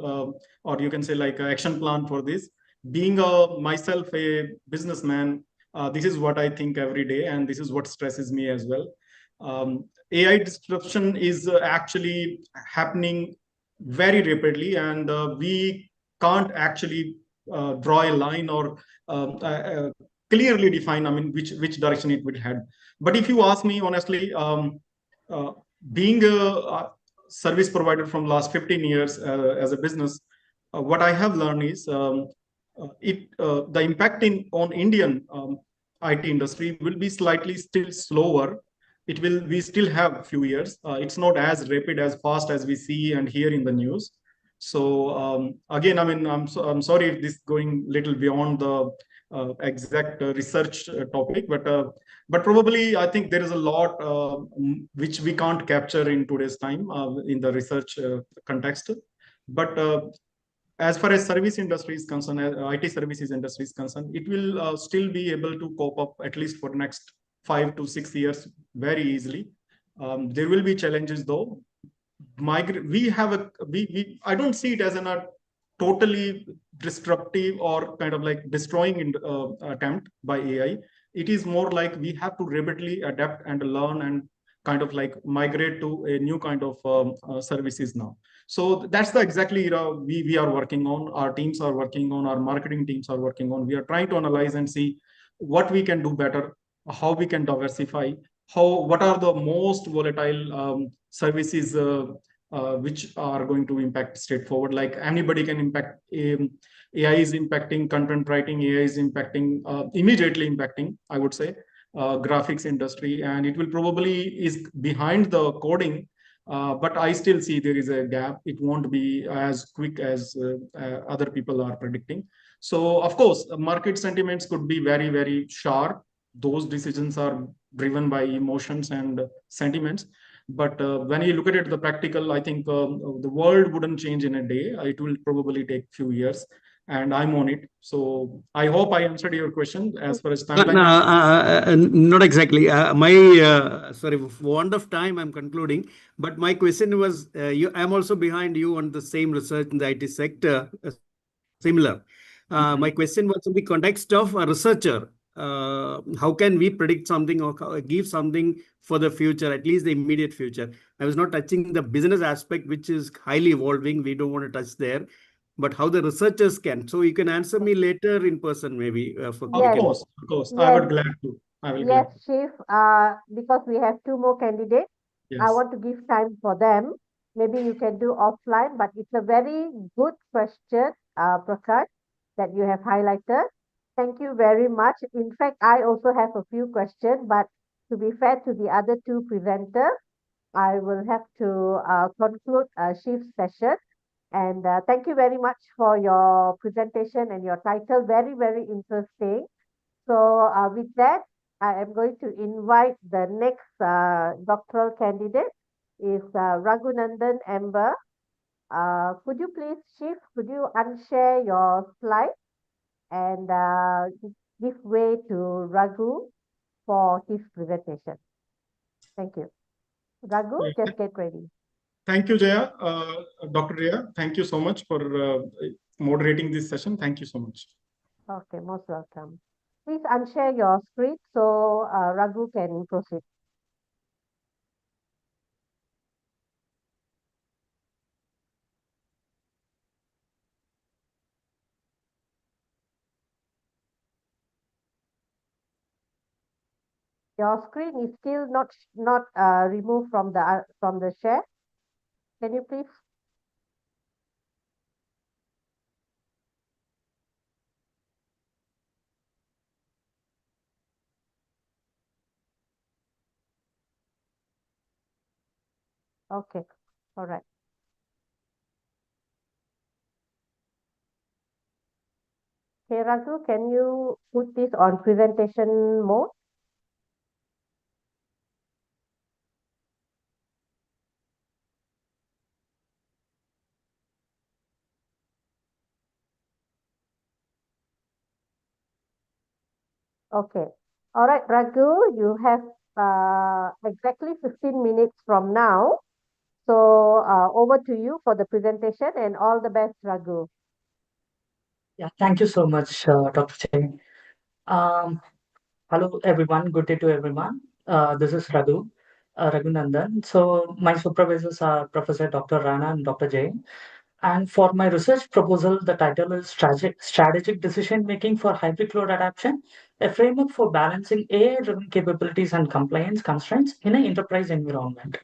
or you can say like an action plan for this. Being myself a businessman, this is what I think every day, and this is what stresses me as well. AI disruption is actually happening very rapidly, and we can't actually draw a line or clearly define, I mean, which direction it would head. But if you ask me honestly, uh, being a service provider from last 15 years as a business, what I have learned is the impact on Indian IT industry will be slightly still slower. It will, we still have a few years. It's not as rapid as fast as we see and hear in the news. So again, I mean, I'm sorry if this is going little beyond the exact research topic, but probably I think there is a lot which we can't capture in today's time in the research context. But as far as service industry is concerned, IT services industry is concerned, it will still be able to cope up at least for next 5 to 6 years very easily. There will be challenges though. We have I don't see it as a totally disruptive or kind of like destroying attempt by AI. It is more like we have to rapidly adapt and learn and kind of like migrate to a new kind of services now. So that's the exactly we are working on, our teams are working on, our marketing teams are working on. We are trying to analyze and see what we can do better, how we can diversify, what are the most volatile services which are going to impact straightforward. Like anybody can impact. AI is impacting content writing. AI is impacting immediately impacting, I would say, graphics industry, and it will probably is behind the coding. But I still see there is a gap. It won't be as quick as other people are predicting. So of course, market sentiments could be very, very sharp. Those decisions are driven by emotions and sentiments. But when you look at it, the practical, I think the world wouldn't change in a day. It will probably take few years, and I'm on it. So I hope I answered your question as far as timeline.
No, not exactly. Sorry, for want of time, I'm concluding. But my question was, I'm also behind you on the same research in the IT sector, similar. My question was in the context of a researcher. How can we predict something or give something for the future, at least the immediate future? I was not touching the business aspect, which is highly evolving. We don't want to touch there. But how the researchers can. So you can answer me later in person, maybe. For
Of
Yes.
course, of course. I
Yes.
would glad to. I will
Yes,
glad to.
Chief, because we have two more candidates, I
Yes.
want to give time for them. Maybe you can do offline, but it's a very good question, Prakash, that you have highlighted. Thank you very much. In fact, I also have a few questions, but to be fair to the other two presenters, I will have to conclude Chief's session. And thank you very much for your presentation and your title. Very, very interesting. So with that, I am going to invite the next doctoral candidate is Raghunandan Amber. Could you please, Chief, could you unshare your slide and give way to Raghu for his presentation? Thank you. Raghu,
Yeah.
just get ready.
Thank you, Jaya. Dr. Jaya, thank you so much for moderating this session. Thank you so much.
Okay, most welcome. Please unshare your screen so Raghu can proceed. Your screen is still not removed from the share. Can you please? Okay, all right. Hey Raghu, can you put this on presentation mode? Okay. All right, Raghu, you have exactly 15 minutes from now. So over to you for the presentation and all the best, Raghu.
Yeah, thank you so much, Dr. Cheng. Um, Hello, everyone. Good day to everyone. This is Raghunandan. So my supervisors are Professor Dr. Rana and Dr. Jain. And for my research proposal, the title is Strategic Decision Making for Hybrid Cloud Adoption, a framework for balancing AI-driven capabilities and compliance constraints in an enterprise environment.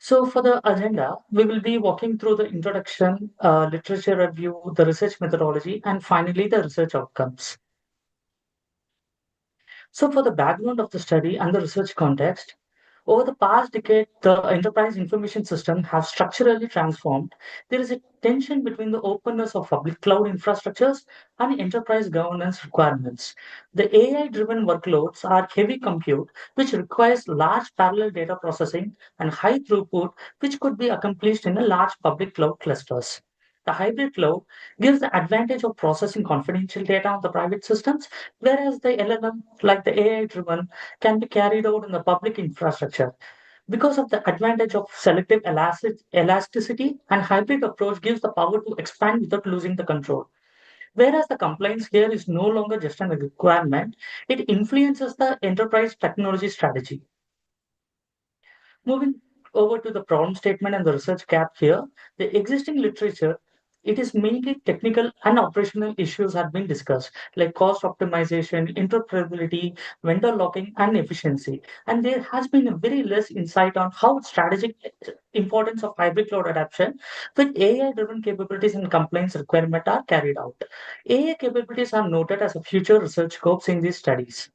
So for the agenda, we will be walking through the introduction, literature review, the research methodology, and finally the research outcomes. So for the background of the study and the research context, over the past decade, the enterprise information system have structurally transformed. There is a tension between the openness of public cloud infrastructures and enterprise governance requirements. The AI-driven workloads are heavy compute, which requires large parallel data processing and high throughput, which could be accomplished in a large public cloud clusters. The hybrid cloud gives the advantage of processing confidential data on the private systems, whereas the LLM, like the AI-driven, can be carried out in the public infrastructure. Because of the advantage of selective elasticity, and hybrid approach gives the power to expand without losing the control. Whereas the compliance here is no longer just a requirement, it influences the enterprise technology strategy. Moving over to the problem statement and the research gap here, the existing literature, it is mainly technical and operational issues have been discussed, like cost optimization, interoperability, vendor locking, and efficiency. And there has been a very less insight on how strategic importance of hybrid cloud adoption with AI-driven capabilities and compliance requirement are carried out. AI capabilities are noted as a future research scopes in these studies.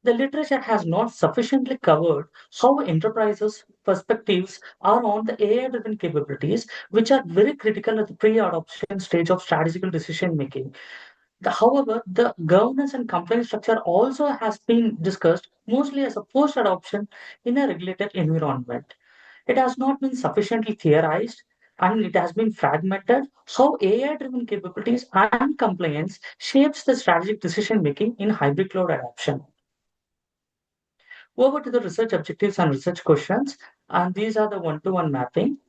The literature has not sufficiently covered how enterprises' perspectives are on the AI-driven capabilities, which are very critical at the pre-adoption stage of strategical decision making. However, the governance and compliance structure also has been discussed mostly as a post-adoption in a regulated environment. It has not been sufficiently theorized and it has been fragmented how AI-driven capabilities and compliance shapes the strategic decision making in hybrid cloud adoption. Over to the research objectives and research questions, and these are the one-to-one mapping.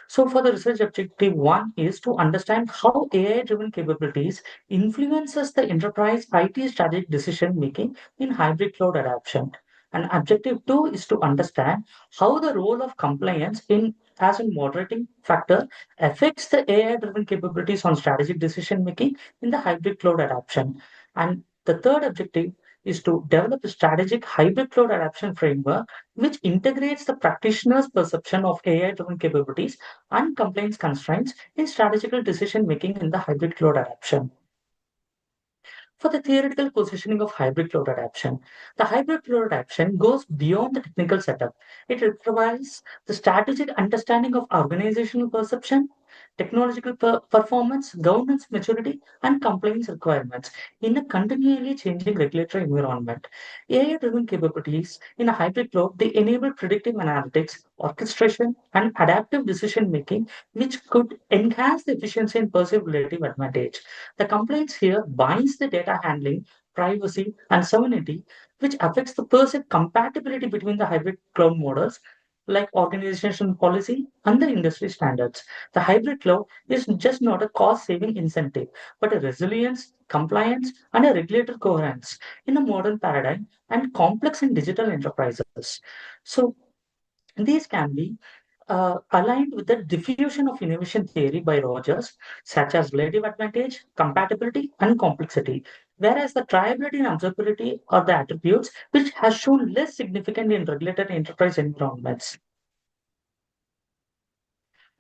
So for the research objective one is to understand how AI-driven capabilities influences the enterprise IT strategic decision making in hybrid cloud adoption. And objective two is to understand how the role of compliance in as a moderating factor affects the AI-driven capabilities on strategic decision making in the hybrid cloud adoption. And the third objective is to develop a strategic hybrid cloud adoption framework which integrates the practitioner's perception of AI-driven capabilities and compliance constraints in strategical decision making in the hybrid cloud adoption. For the theoretical positioning of hybrid cloud adoption, the hybrid cloud adoption goes beyond the technical setup. It requires the strategic understanding of organizational perception, technological performance, governance maturity, and compliance requirements in a continually changing regulatory environment. AI-driven capabilities in a hybrid cloud, they enable predictive analytics, orchestration, and adaptive decision making, which could enhance the efficiency and perceived relative advantage. The compliance here binds the data handling, privacy, and sovereignty, which affects the perceived compatibility between the hybrid cloud models like organizational policy and the industry standards. The hybrid cloud is just not a cost saving incentive, but a resilience, compliance, and a regulator coherence in a modern paradigm and complex in digital enterprises. So, these can be aligned with the diffusion of innovation theory by Rogers, such as relative advantage, compatibility, and complexity, whereas the triability and observability are the attributes which has shown less significant in regulated enterprise environments.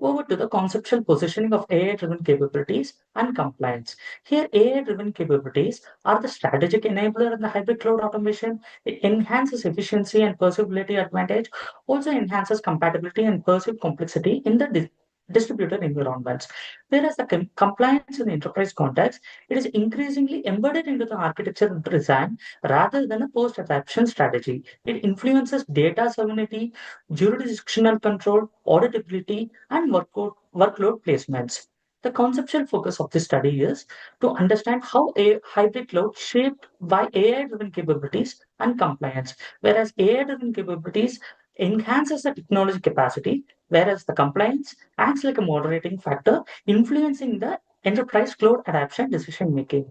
Over to the conceptual positioning of AI-driven capabilities and compliance. Here, AI-driven capabilities are the strategic enabler in the hybrid cloud automation. It enhances efficiency and perceivability advantage, also enhances compatibility and perceived complexity in the distributed environments. Whereas the compliance in the enterprise context, it is increasingly embedded into the architecture design rather than a post-adoption strategy. It influences data sovereignty, jurisdictional control, auditability, and workload placements. The conceptual focus of this study is to understand how a hybrid cloud shaped by AI-driven capabilities and compliance, whereas AI-driven capabilities enhances the technology capacity, whereas the compliance acts like a moderating factor, influencing the enterprise cloud adoption decision making.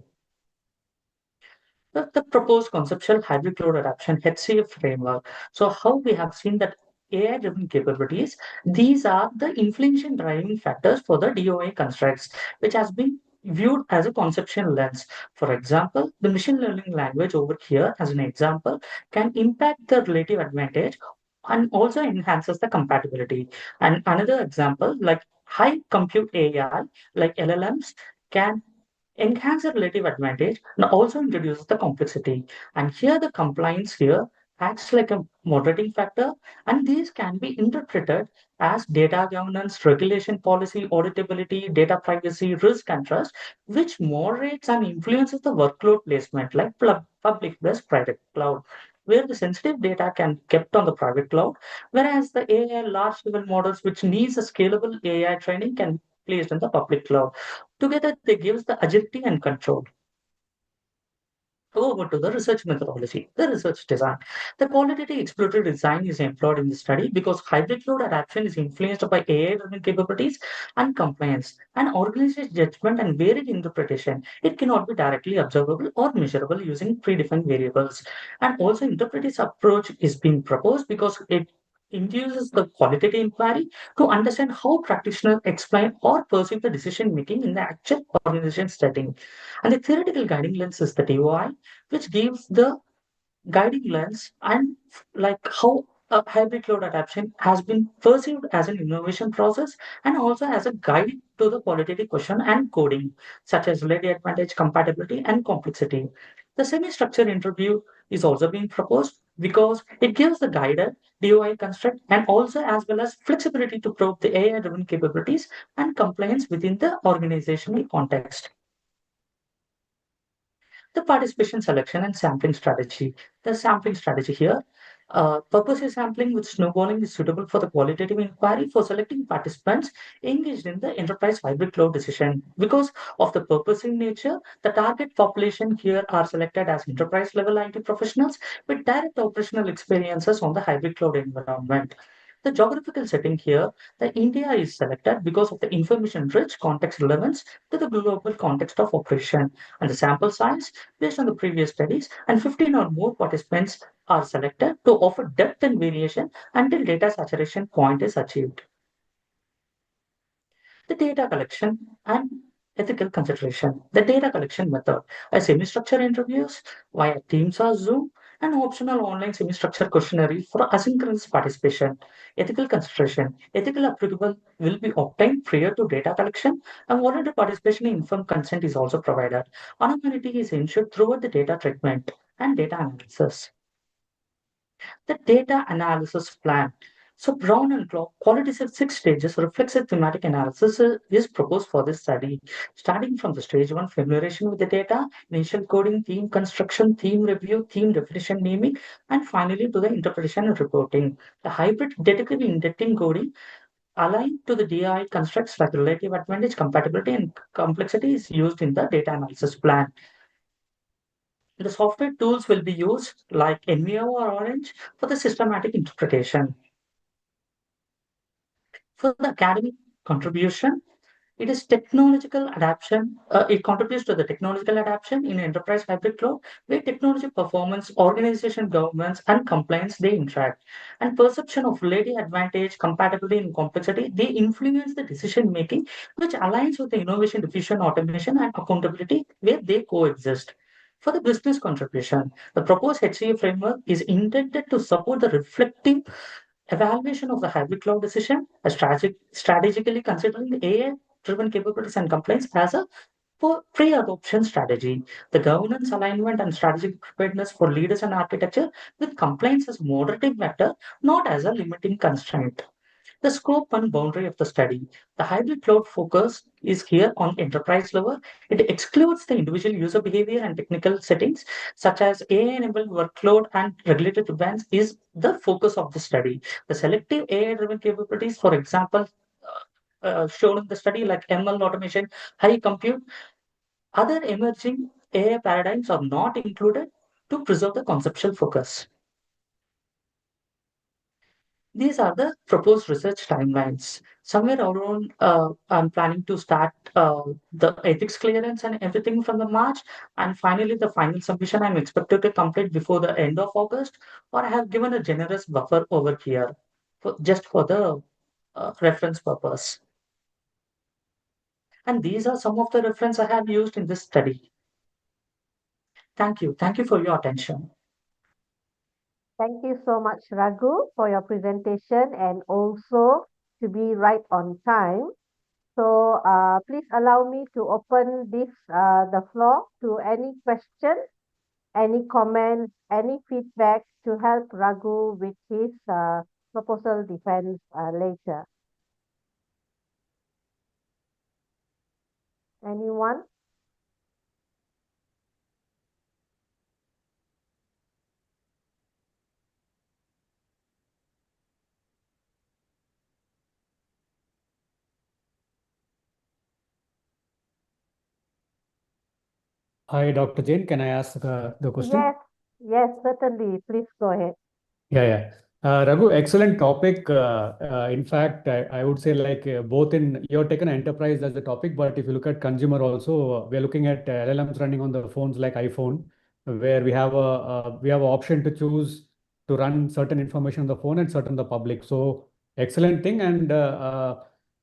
The proposed conceptual hybrid cloud adoption HCF framework. So how we have seen that AI-driven capabilities, these are the influential driving factors for the DOA constructs, which has been viewed as a conceptual lens. For example, the machine learning language over here, as an example, can impact the relative advantage and also enhances the compatibility. And another example, like high compute AI, like LLMs, can enhance the relative advantage and also introduces the complexity. And here the compliance here acts like a moderating factor, and these can be interpreted as data governance, regulation policy, auditability, data privacy, risk and trust, which moderates and influences the workload placement like public versus private cloud, where the sensitive data can be kept on the private cloud, whereas the AI large level models which needs a scalable AI training can be placed in the public cloud. Together, they gives the agility and control. Over to the research methodology, the research design. The qualitative exploratory design is employed in the study because hybrid cloud adoption is influenced by AI-driven capabilities and compliance, and organization judgment and varied interpretation. It cannot be directly observable or measurable using predefined variables. And also, interpretive approach is being proposed because it induces the qualitative inquiry to understand how practitioners explain or perceive the decision making in the actual organization setting. And the theoretical guiding lens is the TOI, which gives the guiding lens and like how a hybrid cloud adoption has been perceived as an innovation process and also as a guide to the qualitative question and coding, such as relative advantage, compatibility, and complexity. The semi-structured interview is also being proposed because it gives the guided DOI construct and also as well as flexibility to probe the AI-driven capabilities and compliance within the organizational context. The participation selection and sampling strategy. The sampling strategy here. Purposive sampling with snowballing is suitable for the qualitative inquiry for selecting participants engaged in the enterprise hybrid cloud decision. Because of the purposive nature, the target population here are selected as enterprise level IT professionals with direct operational experiences on the hybrid cloud environment. The geographical setting here, the India is selected because of the information-rich context relevance to the global context of operation. And the sample size, based on the previous studies, and 15 or more participants are selected to offer depth and variation until data saturation point is achieved. The data collection and ethical consideration. The data collection method, a semi-structured interviews via Teams or Zoom, an optional online semi-structured questionnaire for asynchronous participation. Ethical consideration. Ethical approval will be obtained prior to data collection, and voluntary participation in informed consent is also provided. Anonymity is ensured throughout the data treatment and data analysis. The data analysis plan. So Brown and Clark quality set 6 stages reflects a thematic analysis is proposed for this study, starting from the stage 1 familiarization with the data, initial coding, theme construction, theme review, theme definition naming, and finally to the interpretation and reporting. The hybrid detective indexing coding aligned to the DI constructs like relative advantage, compatibility, and complexity is used in the data analysis plan. The software tools will be used like NVO or Orange for the systematic interpretation. For the academic contribution, it is technological adaptation. It contributes to the technological adaptation in enterprise hybrid cloud, where technology performance, organization, governments, and compliance they interact. And perception of relative advantage, compatibility, and complexity, they influence the decision making, which aligns with the innovation, diffusion, automation, and accountability, where they coexist. For the business contribution, the proposed HCA framework is intended to support the reflective evaluation of the hybrid cloud decision, strategically considering the AI-driven capabilities and compliance as a pre-adoption strategy, the governance alignment and strategic preparedness for leaders and architecture with compliance as moderating factor, not as a limiting constraint. The scope and boundary of the study. The hybrid cloud focus is here on enterprise level. It excludes the individual user behavior and technical settings, such as AI-enabled workload and regulated events is the focus of the study. The selective AI-driven capabilities, for example, shown in the study like ML automation, high compute, other emerging AI paradigms are not included to preserve the conceptual focus. These are the proposed research timelines. Somewhere around, I'm planning to start the ethics clearance and everything from the March. And finally, the final submission I'm expected to complete before the end of August, or I have given a generous buffer over here just for the reference purpose. And these are some of the reference I have used in this study. Thank you. Thank you for your attention.
Thank you so much, Raghu, for your presentation and also to be right on time. So please allow me to open the floor to any questions, any comments, any feedback to help Raghu with his proposal defense later. Anyone?
Hi, Dr. Jain. Can I ask the question?
Yes, certainly. Please go ahead.
Yeah. Raghu, excellent topic. In fact, I would say like both in you're taken enterprise as a topic, but if you look at consumer also, we're looking at LLMs running on the phones like iPhone, where we have an option to choose to run certain information on the phone and certain the public. So excellent thing. And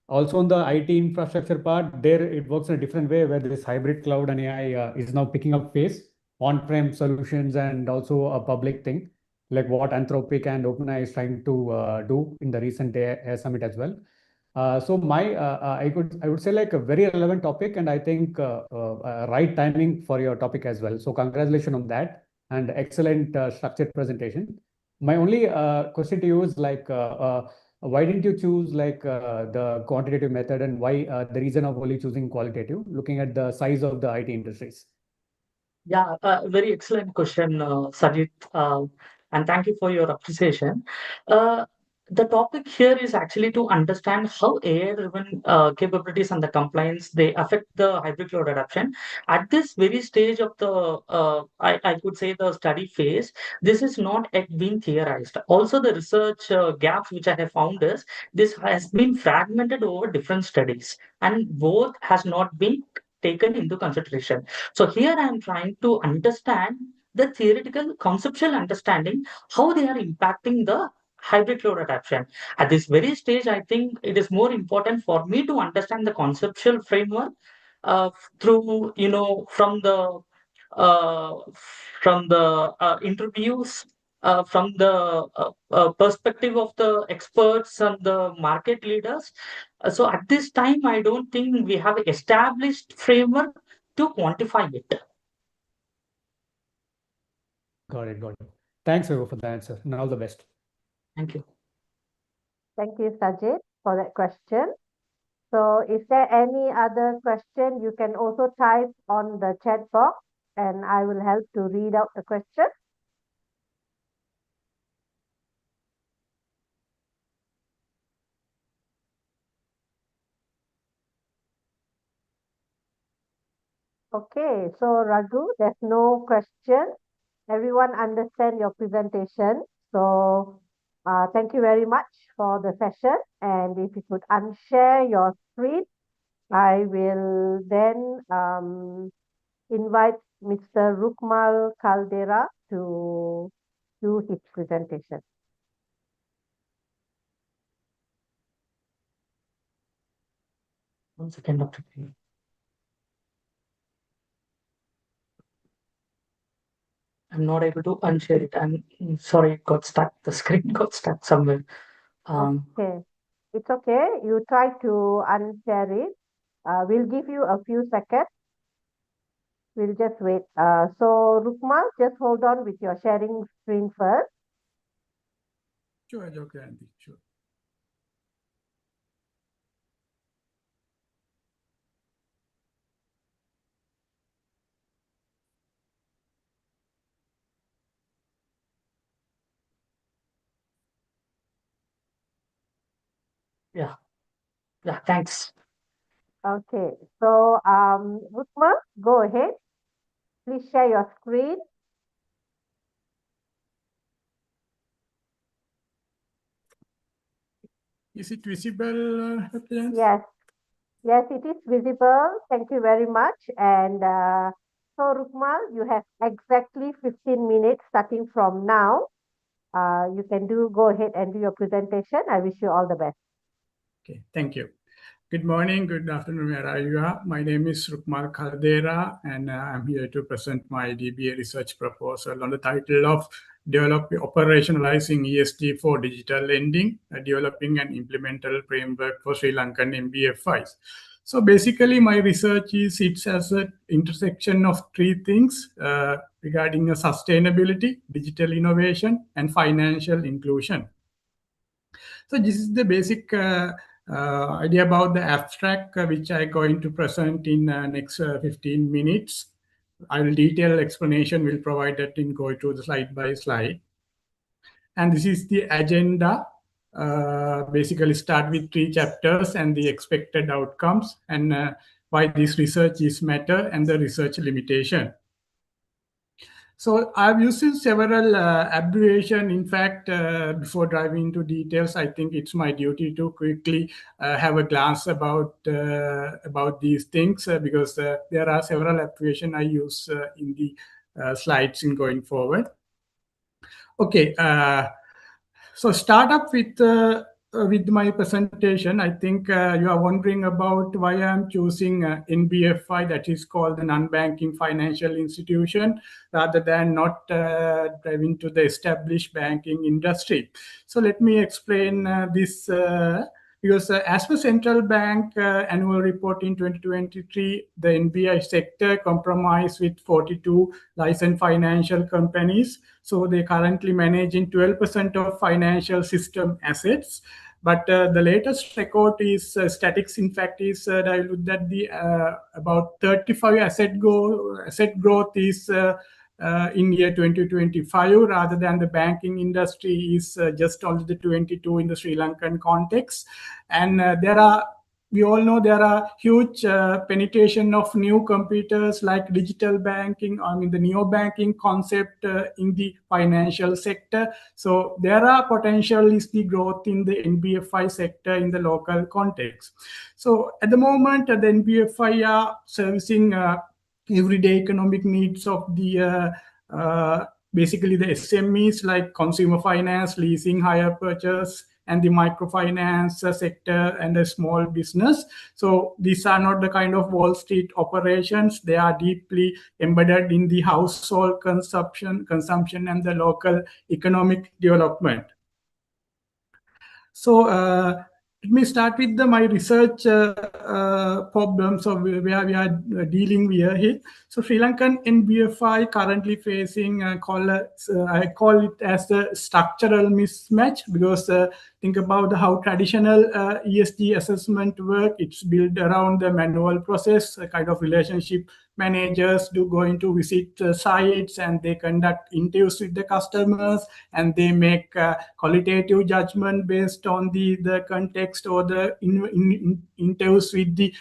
also on the IT infrastructure part, there it works in a different way where this hybrid cloud and AI is now picking up pace, on-prem solutions and also a public thing, like what Anthropic and OpenAI is trying to do in the recent AI summit as well. So I would say like a very relevant topic, and I think right timing for your topic as well. So congratulations on that.
and excellent structured presentation. My only question to you is like, why didn't you choose like the quantitative method, and why the reason of only choosing qualitative, looking at the size of the IT industries?
Yeah, very excellent question, Sajid, and thank you for your appreciation. Uh, the topic here is actually to understand how AI-driven capabilities and the compliance they affect the hybrid cloud adoption. At this very stage of the, I could say the study phase, this is not yet being theorized. Also, the research gaps which I have found is this has been fragmented over different studies, and both has not been taken into consideration. So here I am trying to understand the theoretical conceptual understanding, how they are impacting the hybrid cloud adoption. At this very stage, I think it is more important for me to understand the conceptual framework through, uh, from the interviews, from the perspective of the experts and the market leaders. So at this time, I don't think we have established framework to quantify it.
Got it, got it. Thanks, Vibhu, for the answer, and all the best.
Thank you.
Thank you, Sajid, for that question. So is there any other question? You can also type on the chat box and I will help to read out the question. Okay, so Raghu, there's no question. Everyone understand your presentation. So thank you very much for the session. And if you could unshare your screen, I will then invite Mr. Rukmal Caldera to do his presentation.
One second, Dr. P. I'm not able to unshare it. I'm sorry, it got stuck. The screen got stuck somewhere.
Okay, it's okay. You try to unshare it. We'll give you a few seconds. We'll just wait. So Rukmal, just hold on with your sharing screen first.
Sure, okay, Andy, sure.
Yeah, thanks.
Okay, so Rukmal, go ahead. Please share your screen.
Is it visible,
Yes. Yes, it is visible. Thank you very much. And so Rukmal, you have exactly 15 minutes starting from now. You can go ahead and do your presentation. I wish you all the best.
Okay, thank you. Good morning, good afternoon, wherever you are. My name is Rukmal Caldera, and I'm here to present my DBA research proposal on the title of Operationalizing ESG for Digital Lending, Developing an Implementable Framework for Sri Lankan NBFIs. So basically, my research sits as an intersection of three things regarding sustainability, digital innovation, and financial inclusion. So this is the basic idea about the abstract, which I'm going to present in next 15 minutes. I will detailed explanation will provide that in go through the slide by slide. And this is the agenda. Basically start with 3 chapters and the expected outcomes and why this research is matter and the research limitation. So I've used several abbreviations. In fact, before diving into details, I think it's my duty to quickly have a glance about these things because there are several abbreviations I use in the slides in going forward. Okay, so start up with my presentation. I think you are wondering about why I'm choosing NBFI, that is called the non-banking financial institution, rather than not dive into the established banking industry. So let me explain this because as per central bank annual report in 2023, the NBI sector comprised with 42 licensed financial companies. So they currently managing 12% of financial system assets. But the latest record is statics. In fact, is that I looked at the about 35 asset growth is in year 2025, rather than the banking industry is just only the 22 in the Sri Lankan context. And we all know there are huge penetration of new computers like digital banking, the neo-banking concept in the financial sector. So there are potential is the growth in the NBFI sector in the local context. So at the moment, the NBFI are servicing everyday economic needs of the basically the SMEs like consumer finance, leasing, hire purchase, and the microfinance sector and the small business. So these are not the kind of Wall Street operations. They are deeply embedded in the household consumption and the local economic development. So let me start with my research problems of where we are dealing with here. So Sri Lankan NBFI currently facing, I call it as a structural mismatch, because think about how traditional ESG assessment work. It's built around the manual process, a kind of relationship managers do going to visit sites, and they conduct interviews with the customers, and they make qualitative judgment based on the context or the interviews with the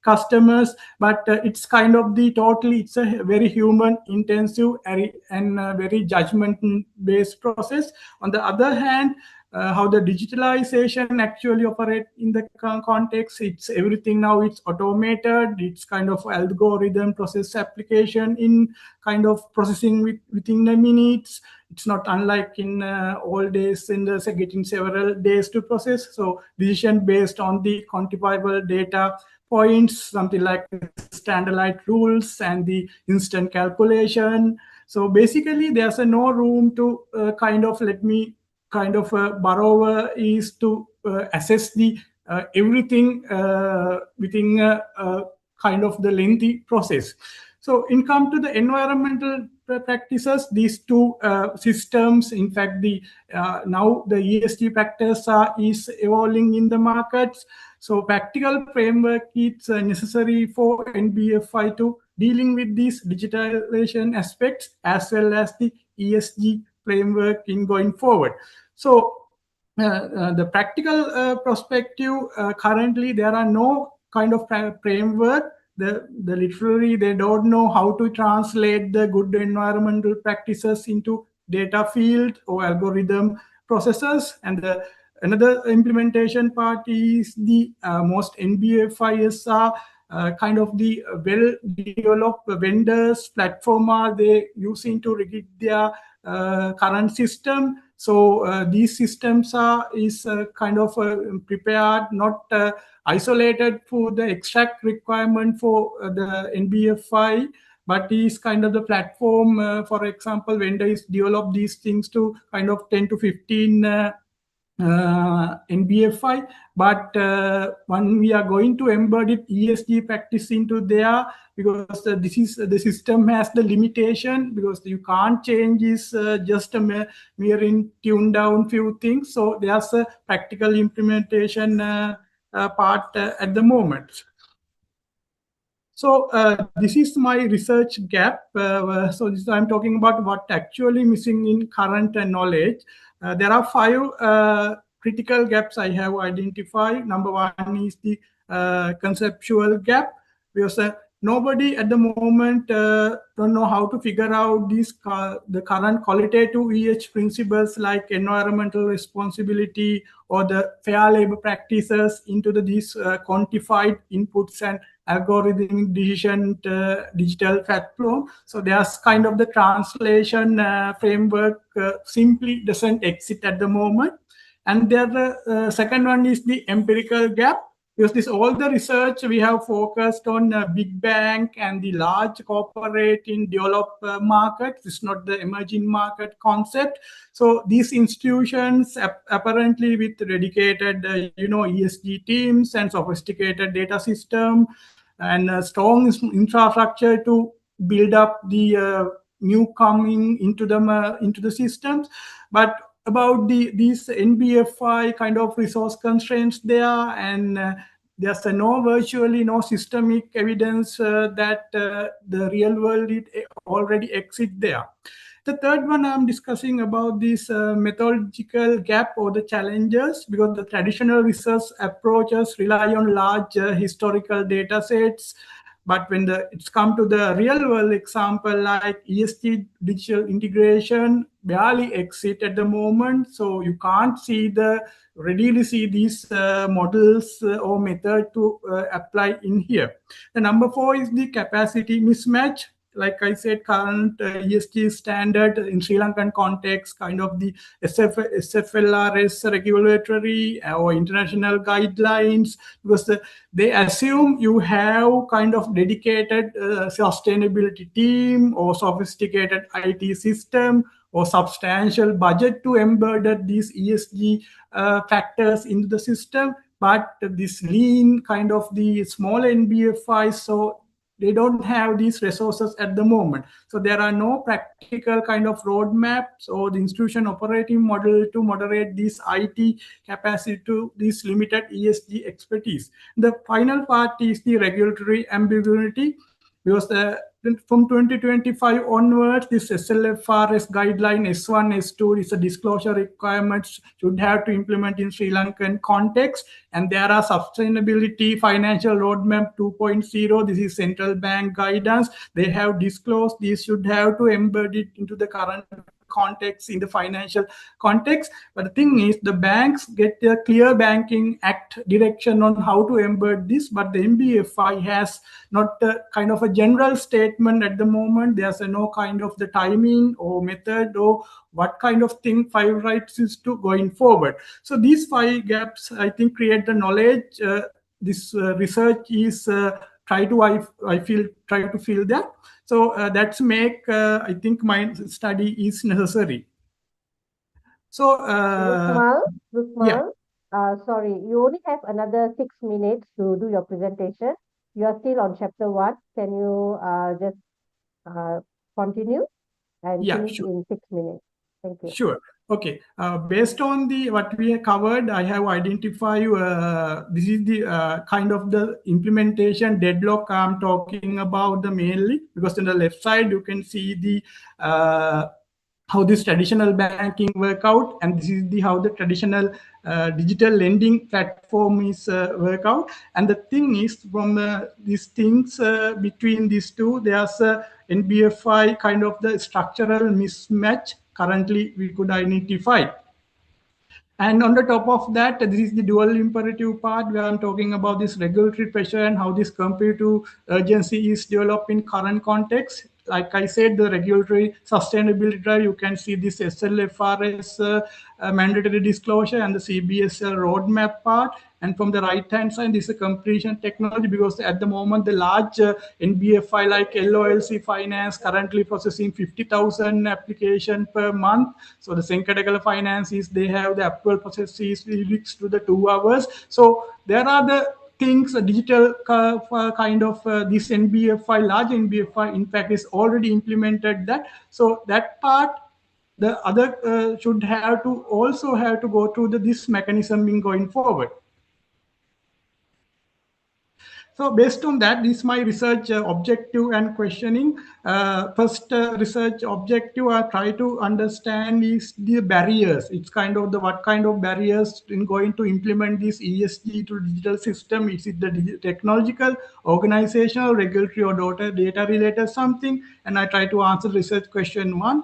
customers. But it's kind of it's a very human intensive and very judgment based process. On the other hand, how the digitalization actually operate in the context, it's everything now, it's automated, it's kind of algorithm process application in kind of processing within the minutes. It's not unlike in old days in the getting several days to process. So decision based on the quantifiable data points, something like standardized rules and the instant calculation. So basically there's no room to borrower is to assess the everything within kind of the lengthy process. So in come to the environmental practices, these two systems, in fact, now the ESG practice is evolving in the markets. So practical framework is necessary for NBFI to dealing with these digitalization aspects as well as the ESG framework in going forward. So the practical perspective, currently there are no kind of framework. The literally they don't know how to translate the good environmental practices into data field or algorithm processes. And another implementation part is the most NBFIs are kind of the well-developed vendors platform are they using to rig their current system. So these systems is kind of prepared, not isolated for the exact requirement for the NBFI, but is kind of the platform. For example, vendors develop these things to kind of 10 to 15 NBFI, but when we are going to embed it ESG practice into there, because the system has the limitation, because you can't change is just a mere in tune down few things. So there's a practical implementation part at the moment. So this is my research gap. So I'm talking about what actually missing in current knowledge. There are 5 critical gaps I have identified. Number 1 is the conceptual gap, because nobody at the moment don't know how to figure out the current qualitative EH principles like environmental responsibility or the fair labor practices into these quantified inputs and algorithmic decision digital platform. So there's kind of the translation framework simply doesn't exist at the moment. And the second one is the empirical gap. because this all the research we have focused on big bank and the large corporate in developed markets. It's not the emerging market concept. So these institutions apparently with dedicated ESG teams and sophisticated data system and strong infrastructure to build up the new coming into the systems. But about these NBFI kind of resource constraints there, and there's virtually no systemic evidence that the real world already exists there. The third one I'm discussing about this methodological gap or the challenges, because the traditional research approaches rely on large historical data sets. But when it's come to the real world example, like ESG digital integration barely exist at the moment. So you can't readily see these models or method to apply in here. The number 4 is the capacity mismatch. Like I said, current ESG standard in Sri Lankan context, kind of the SFLRS regulatory or international guidelines, because they assume you have kind of dedicated sustainability team or sophisticated IT system or substantial budget to embed these ESG factors into the system. But this lean kind of the small NBFIs, so they don't have these resources at the moment. So there are no practical kind of roadmaps or the institution operating model to moderate this IT capacity to this limited ESG expertise. The final part is the regulatory ambiguity, because from 2025 onwards, this SLFRS guideline S1, S2 is a disclosure requirements should have to implement in Sri Lankan context. And there are sustainability financial roadmap 2.0. This is central bank guidance. They have disclosed these should have to embed it into the current context, in the financial context. But the thing is, the banks get a clear banking act direction on how to embed this, but the MBFI has not kind of a general statement at the moment. There's no kind of the timing or method or what kind of thing 5 rights is to going forward. So these 5 gaps, I think, create the knowledge. This research is try to fill that. So that's make I think my study is necessary. So
Rukmal, sorry, you only have another 6 minutes to do your presentation. You are still on chapter 1. Can you just continue and finish in 6 minutes? Thank you.
Sure. Okay. Based on what we have covered, I have identified this is the kind of the implementation deadlock I'm talking about mainly, because on the left side you can see the how this traditional banking work out, and this is how the traditional digital lending platform is work out. And the thing is, from these things between these two, there's a NBFI kind of the structural mismatch currently we could identify. And on the top of that, this is the dual imperative part where I'm talking about this regulatory pressure and how this competitive urgency is developed in current context. Like I said, the regulatory sustainability drive, you can see this SLFRS mandatory disclosure and the CBSL roadmap part. And from the right-hand side, this is a completion technology, because at the moment, the large NBFI like LOLC Finance currently processing 50,000 applications per month. So the Senkadagala Finance they have the approval process is reached to the 2 hours. So there are the things, digital kind of this NBFI, large NBFI, in fact, is already implemented that. So that part, the other should have to also have to go through this mechanism in going forward. So based on that, this is my research objective and questioning. First research objective, I try to understand is the barriers. It's kind of what kind of barriers in going to implement this ESG to digital system. Is it the technological, organizational, regulatory, or data related something? And I try to answer research question 1.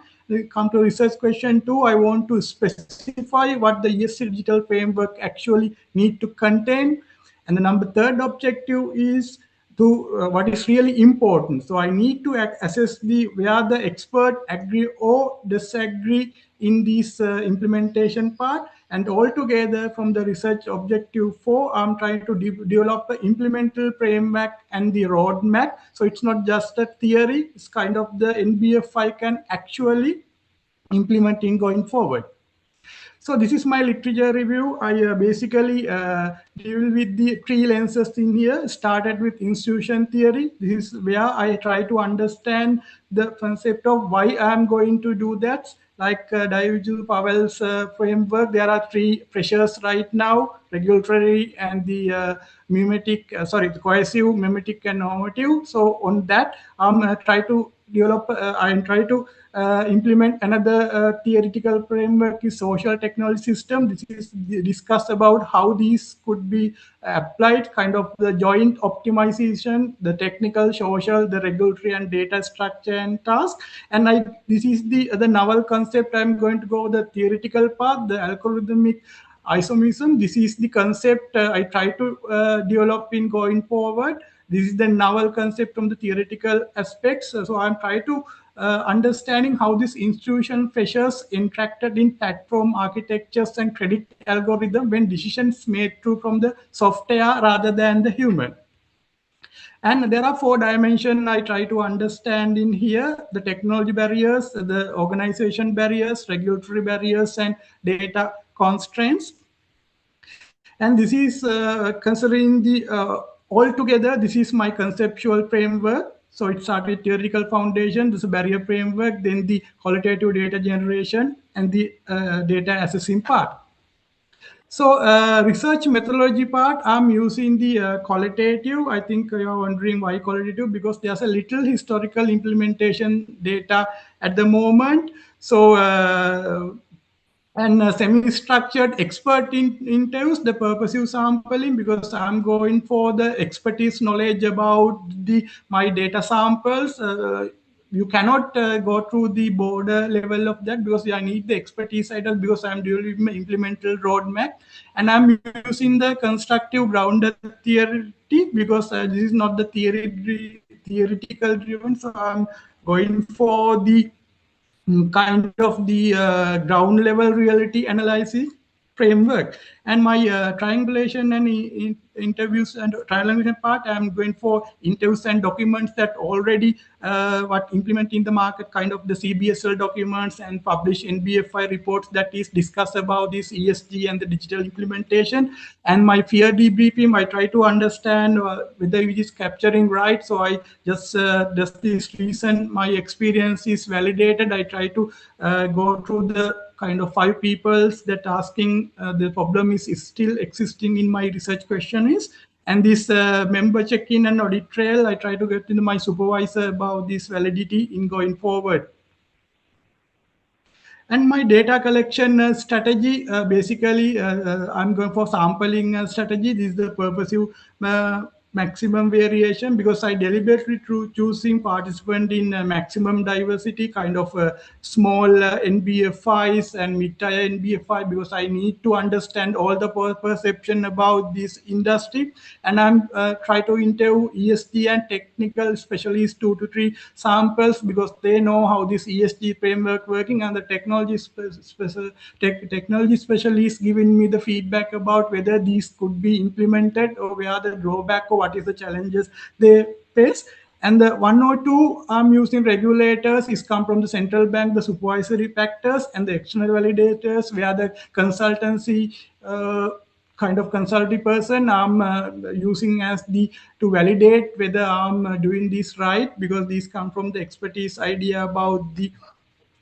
Come to research question 2, I want to specify what the ESG digital framework actually need to contain. And the third objective is to what is really important. So I need to assess where the expert agree or disagree in this implementation part. And altogether from the research objective 4, I'm trying to develop the implemental framework and the roadmap. So it's not just a theory, it's kind of the NBFI can actually implement in going forward. So this is my literature review. I basically deal with the three lenses in here. Started with institution theory. This is where I try to understand the concept of why I'm going to do that. Like David Powell's framework, there are three pressures right now: regulatory and the the coercive, mimetic, and normative. So on that, I'm try to develop. I try to implement another theoretical framework is social technology system. This is discuss about how these could be applied, kind of the joint optimization, the technical, social, the regulatory, and data structure and task. And this is the novel concept. I'm going to go the theoretical path, the algorithmic isomism. This is the concept I try to develop in going forward. This is the novel concept from the theoretical aspects. So I'm trying to understanding how this institution pressures interacted in platform architectures and credit algorithm when decisions made through from the software rather than the human. And there are 4 dimensions I try to understand in here: the technology barriers, the organization barriers, regulatory barriers, and data constraints. And this is considering the altogether, this is my conceptual framework. So it starts with theoretical foundation, this is a barrier framework, then the qualitative data generation, and the data assessing part. So research methodology part, I'm using the qualitative. I think you're wondering why qualitative, because there's a little historical implementation data at the moment. So and semi-structured expert interviews, the purposive sampling, because I'm going for the expertise knowledge about my data samples. You cannot go through the border level of that, because I need the expertise side, because I'm doing my implemental roadmap. And I'm using the constructive grounded theory, because this is not the theoretical driven. So I'm going for the kind of the ground level reality analysis framework. And my triangulation and interviews and triangulation part, I'm going for interviews and documents that already what implement in the market, kind of the CBSL documents and publish NBFI reports that is discussed about this ESG and the digital implementation. And my fear debriefing, I try to understand whether it is capturing right. So I just does this reason my experience is validated. I try to go through the kind of 5 peoples that asking the problem is still existing in my research question is. And this member check-in and audit trail, I try to get into my supervisor about this validity in going forward. And my data collection strategy, basically, I'm going for sampling strategy. This is the purposive maximum variation, because I deliberately choosing participant in maximum diversity, kind of small NBFIs and mid-tier NBFI, because I need to understand all the perception about this industry. And I'm try to interview ESG and technical specialists, 2 to 3 samples, because they know how this ESG framework working, and the technology specialists giving me the feedback about whether these could be implemented, or where the drawback, or what is the challenges they face. And the 1 or 2 I'm using regulators is come from the central bank, the supervisory factors, and the external validators, where the consultancy kind of consulting person I'm using as to validate whether I'm doing this right, because these come from the expertise idea about the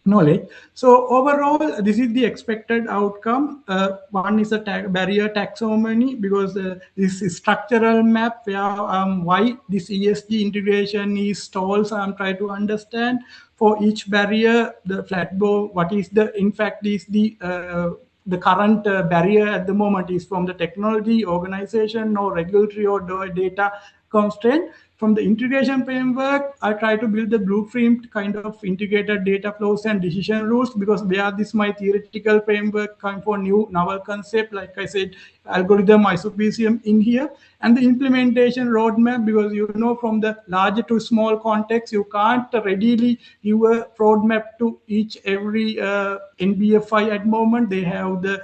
knowledge. So overall, this is the expected outcome. One is a barrier taxonomy, because this is structural map where why this ESG integration is stalls. I'm trying to understand for each barrier, the flat bow, what is the, in fact, is the current barrier at the moment is from the technology, organization, or regulatory, or data constraint. from the integration framework, I try to build the blueprint kind of integrated data flows and decision rules, because where this my theoretical framework come for new novel concept, like I said, algorithm, Symposium in here, and the implementation roadmap, because you know from the larger to small context, you can't readily give a roadmap to each every NBFI at moment. They have the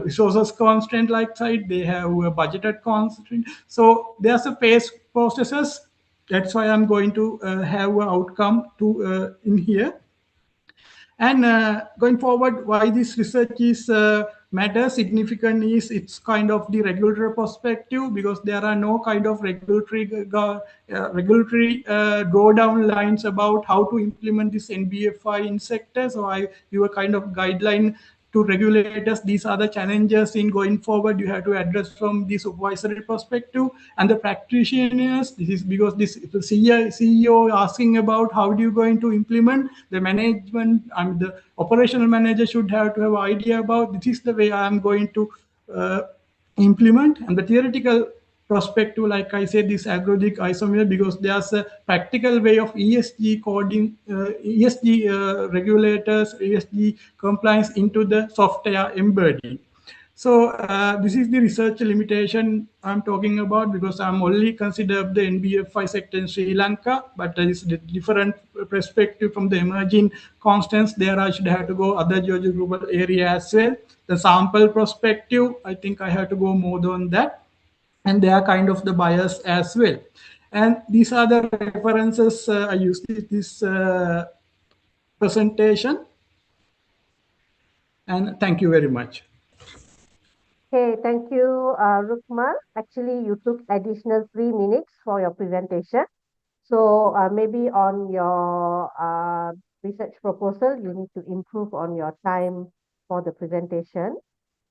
resources constraint like side, they have a budgeted constraint. So there's a phase processes. That's why I'm going to have an outcome to in here. And going forward, why this research is matters significant is it's kind of the regulatory perspective, because there are no kind of regulatory draw down lines about how to implement this NBFI in sector. So I give a kind of guideline to regulators. These are the challenges in going forward you have to address from the supervisory perspective. And the practitioners, this is because this the CEO asking about how do you going to implement, the management and the operational manager should have to have idea about this is the way I am going to implement. And the theoretical perspective, like I said, this algorithmic isomer, because there's a practical way of ESG coding, ESG regulators, ESG compliance into the software embedding. So this is the research limitation I'm talking about, because I'm only consider the NBFI sector in Sri Lanka, but there is a different perspective from the emerging constants. There I should have to go other geographical area as well. The sample perspective, I think I have to go more than that. And they are kind of the bias as well. And these are the references I used in this presentation. And thank you very much.
Okay, thank you, Rukmal. Actually, you took additional 3 minutes for your presentation. So maybe on your research proposal, you need to improve on your time for the presentation.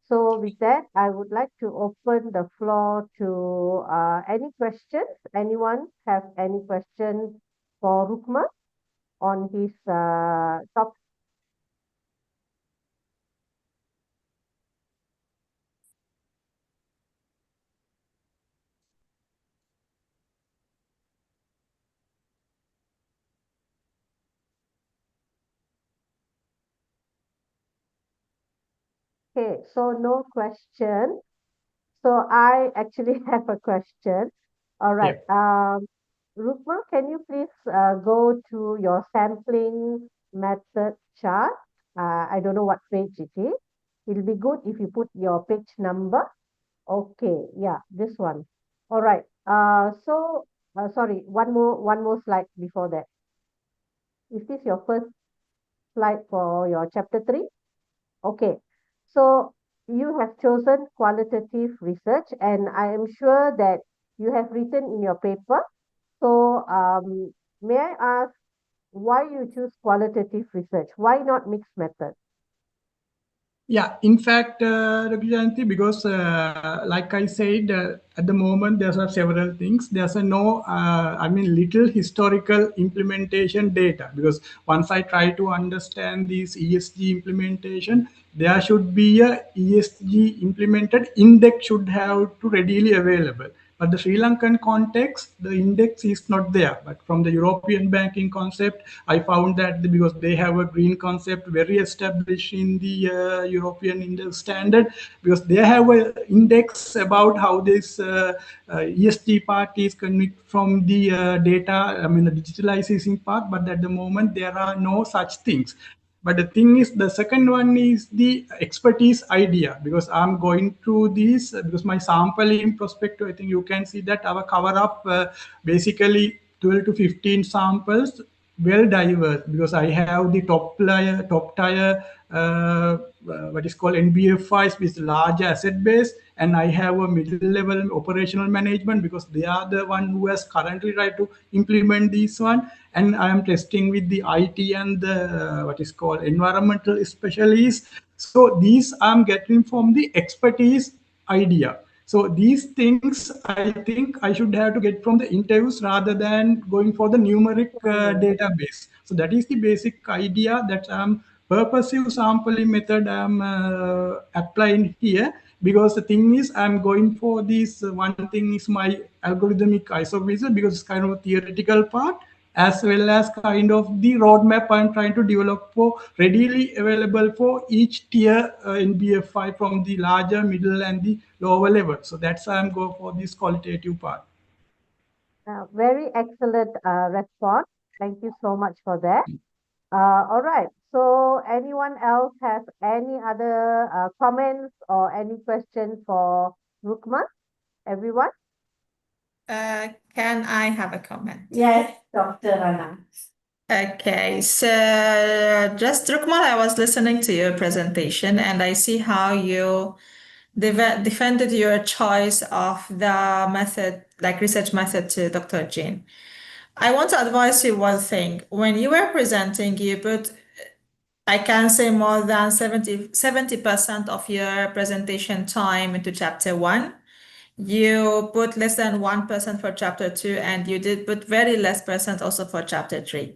So with that, I would like to open the floor to any questions. Anyone have any questions for Rukma on his topic? Okay, so no question. So I actually have a question. All right. Rukma, can you please go to your sampling method chart? I don't know what page it is. It'll be good if you put your page number. Okay, yeah, this one. All right. Sorry, one more slide before that. Is this your first slide for your chapter 3? Okay. So you have chosen qualitative research, and I am sure that you have written in your paper. So may I ask why you choose qualitative research? Why not mixed method?
Yeah, in fact, Dr. Jayanti, because like I said, at the moment there are several things. There's a little historical implementation data, because once I try to understand this ESG implementation, there should be a ESG implemented index should have to readily available. But the Sri Lankan context, the index is not there. But from the European banking concept, I found that because they have a green concept very established in the European index standard, because they have an index about how this ESG part is connected from the data, the digitalizing part. But at the moment, there are no such things. But the thing is, the second one is the expertise idea, because I'm going through these, because my sampling perspective, I think you can see that our cover up basically 12 to 15 samples, well diverse, because I have the top tier, what is called NBFIs with large asset base, and I have a middle level operational management, because they are the one who has currently tried to implement this one. And I am testing with the IT and the what is called environmental specialists. So these I'm getting from the expertise idea. So these things I think I should have to get from the interviews rather than going for the numeric database. So that is the basic idea that I'm purposive sampling method I'm applying here. because the thing is, I'm going for this. One thing is my algorithmic isomerism, because it's kind of a theoretical part, as well as kind of the roadmap I'm trying to develop for readily available for each tier in BF5 from the larger, middle, and the lower level. So that's why I'm going for this qualitative part.
Very excellent response. Thank you so much for that. All right. So anyone else have any other comments or any questions for Rukma? Everyone?
Can I have a comment?
Yes, Dr. Rana.
Okay, so just Rukmal, I was listening to your presentation and I see how you defended your choice of the method, like research method, to Dr. Jane. I want to advise you one thing. When you were presenting, you put, I can say, more than 70% of your presentation time into chapter 1. You put less than 1% for chapter 2, and you did put very less percent also for chapter 3.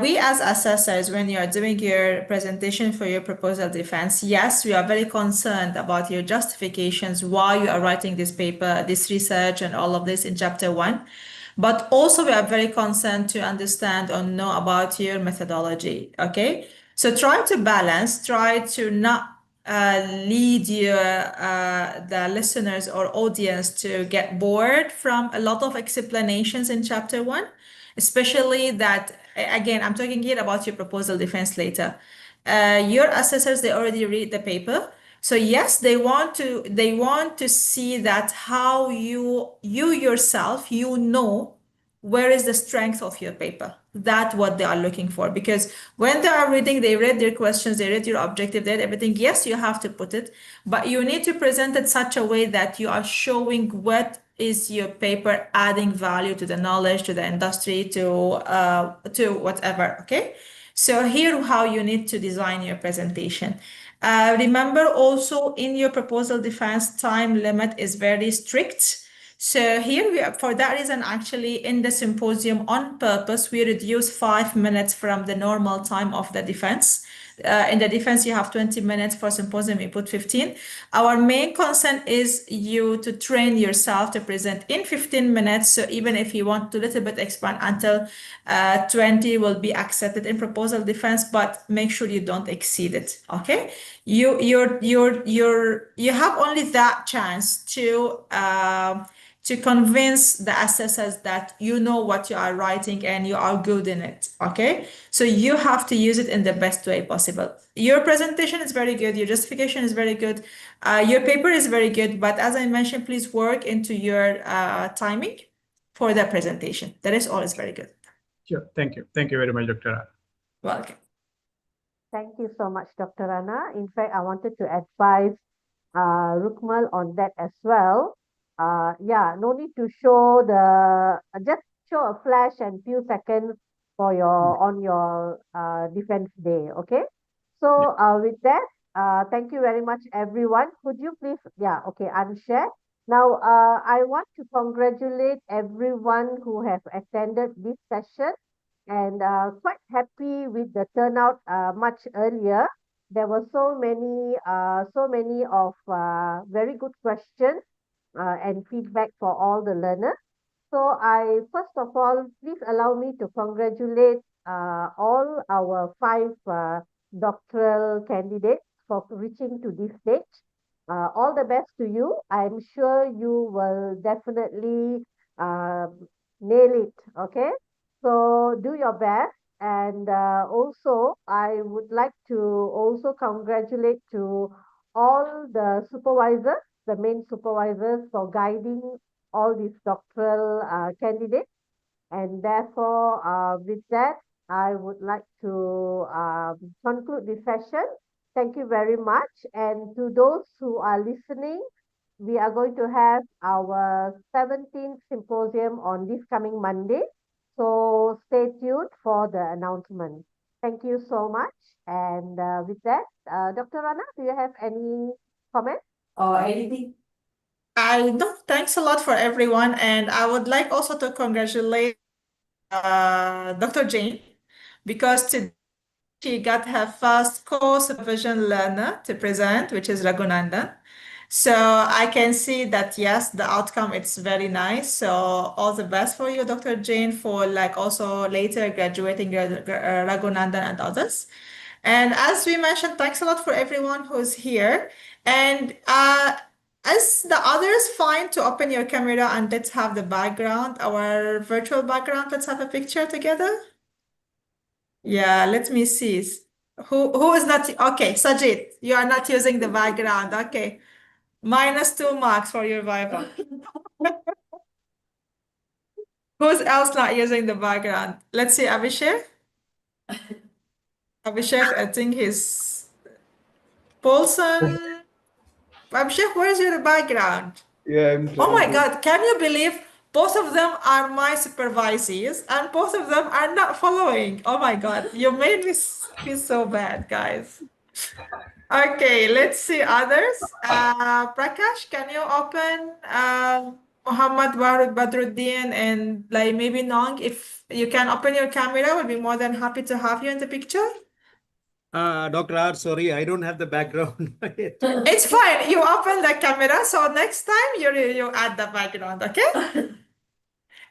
We as assessors, when you are doing your presentation for your proposal defense, yes, we are very concerned about your justifications, why you are writing this paper, this research, and all of this in chapter 1. But also we are very concerned to understand or know about your methodology, okay? So try to balance, try to not lead the listeners or audience to get bored from a lot of explanations in chapter 1, especially that, again, I'm talking here about your proposal defense later. Your assessors, they already read the paper. So yes, they want to see that how you yourself, you know, where is the strength of your paper. That's what they are looking for. Because when they are reading, they read their questions, they read your objective, they read everything. Yes, you have to put it, but you need to present it such a way that you are showing what is your paper adding value to the knowledge, to the industry, to whatever, okay? So here how you need to design your presentation. Remember also in your proposal defense, time limit is very strict. So here we are, for that reason, actually in the symposium on purpose, we reduce 5 minutes from the normal time of the defense. In the defense, you have 20 minutes. For symposium, you put 15. Our main concern is you to train yourself to present in 15 minutes. So even if you want to little bit expand until 20 will be accepted in proposal defense, but make sure you don't exceed it. Okay, you have only that chance to convince the assessors that you know what you are writing and you are good in it, okay? So you have to use it in the best way possible. Your presentation is very good, your justification is very good, your paper is very good, but as I mentioned, please work into your timing for the presentation. That is all is very good.
Sure, thank you. Thank you very much, Dr. Rana.
Welcome.
Thank you so much, Dr. Rana. In fact, I wanted to advise Rukmal on that as well. Yeah, no need to show just show a flash and few seconds for on your defense day, okay? So with that, thank you very much, everyone. Could you please, okay, unshare. Now, I want to congratulate everyone who have attended this session, and quite happy with the turnout much earlier. There were so many of very good questions and feedback for all the learners. So I, first of all, please allow me to congratulate all our 5 doctoral candidates for reaching to this stage. All the best to you. I'm sure you will definitely nail it, okay? So do your best. And also, I would like to also congratulate to all the supervisors, the main supervisors, for guiding all these doctoral candidates. And therefore, with that, I would like to conclude this session. Thank you very much. And to those who are listening, we are going to have our 17th symposium on this coming Monday. So stay tuned for the announcement. Thank you so much. And with that, Dr. Rana, do you have any comments or anything?
Thanks a lot for everyone. And I would like also to congratulate Dr. Jane, because today she got her first co-supervision learner to present, which is Raghunandan. So I can see that, yes, the outcome, it's very nice. So all the best for you, Dr. Jane, for like also later graduating Raghunandan and others. And as we mentioned, thanks a lot for everyone who's here. And as the others, fine to open your camera and let's have the background, our virtual background. Let's have a picture together. Yeah, let me see. Who is not okay? Sajid, you are not using the background. Okay. -2 marks for your Viva. Who's else not using the background? Let's see, Abhishek. Abhishek, I think he's Paulson. Abhishek, where's your background?
Yeah, I'm
Oh my
trying to.
God, can you believe both of them are my supervisees and both of them are not following? Oh my God, you made me feel so bad, guys. Okay, let's see others. Prakash, can you open Muhammad Badruddin and like maybe Nong? If you can open your camera, we'll be more than happy to have you in the picture.
Dr. R, sorry, I don't have the background.
It's fine. You open the camera, so next time you add the background, okay?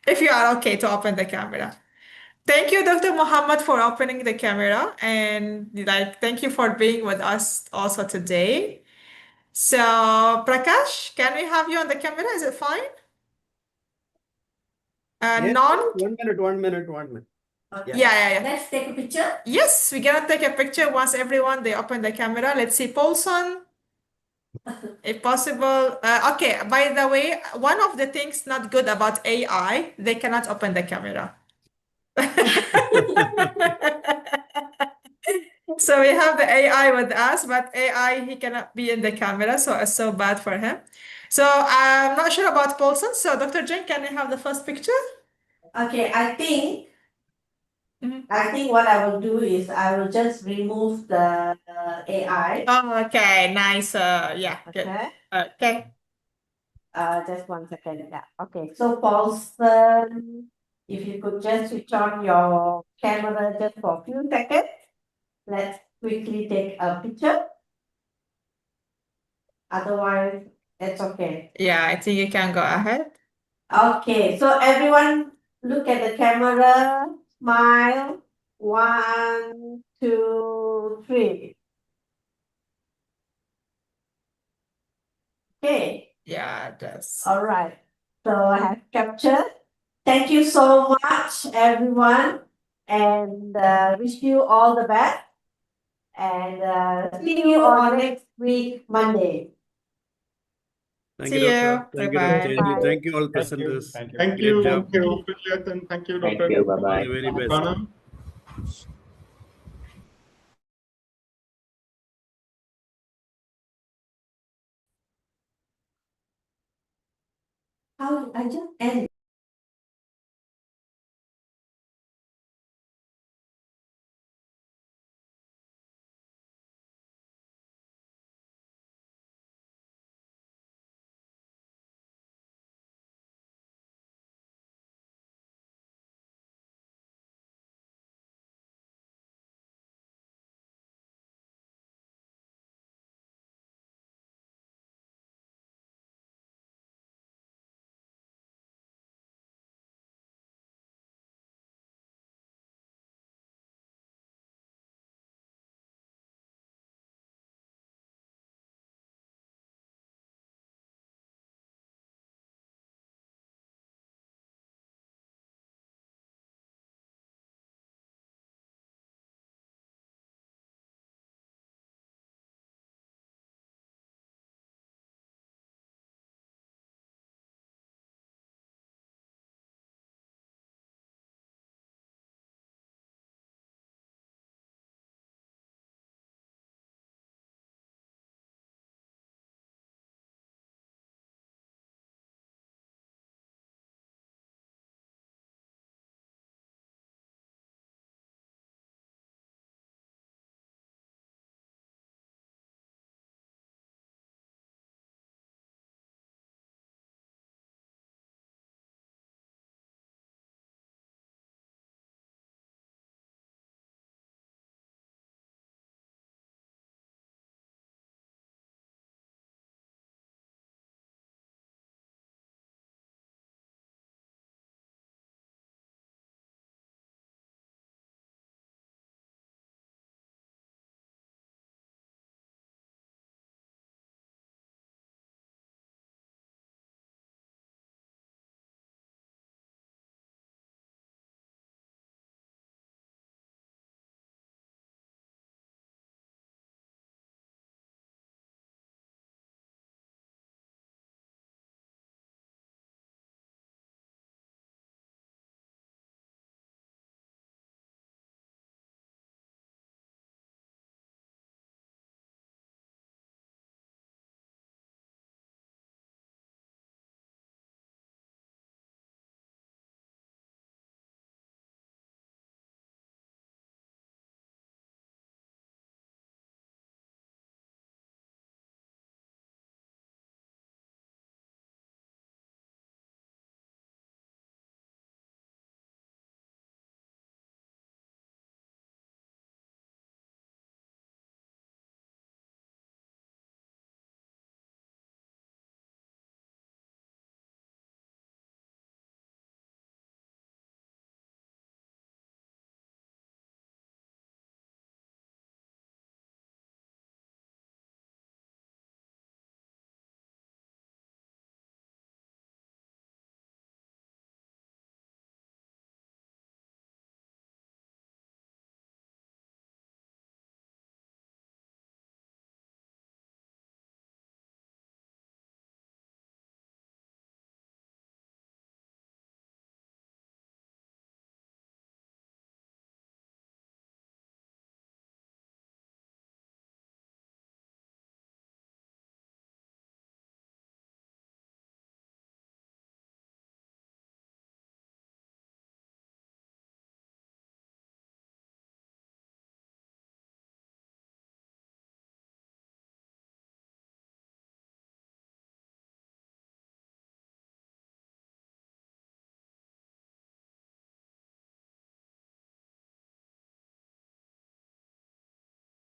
If you are okay to open the camera. Thank you, Dr. Muhammad, for opening the camera and like thank you for being with us also today. So, Prakash, can we have you on the camera? Is it fine?
Yes,
Non?
1 minute, 1 minute, 1 minute.
Yeah. Let's take a picture. Yes, we're gonna take a picture once everyone they open the camera. Let's see, Paulson, if possible. Okay, by the way, one of the things not good about AI, they cannot open the camera. So we have the AI with us, but AI, he cannot be in the camera, so it's so bad for him. So I'm not sure about Paulson. So Dr. Jane, can we have the first picture?
Okay, I think what I will do is I will just remove the AI.
Oh, okay, nice. Yeah, good.
Okay.
Okay.
Just 1 second. Yeah. Okay. So Paulson, if you could just switch on your camera just for a few seconds. Let's quickly take a picture. Otherwise, it's okay.
Yeah, I think you can go ahead.
Okay, so everyone look at the camera, smile. 1, 2, 3. Okay.
Yeah, that's.
All right. So I have captured. Thank you so much, everyone, and wish you all the best. And see you on next week, Monday.
Thank
See
you,
you.
Doctor. Thank you, Dr.
Bye-bye.
Chandni.
Bye.
Thank you, all
Thank you.
presenters.
Thank
Great
you.
job.
Thank you, Priyat, and thank you,
Thank
Dr.
you.
All
Bye-bye.
the very best.
Rana.
How I just end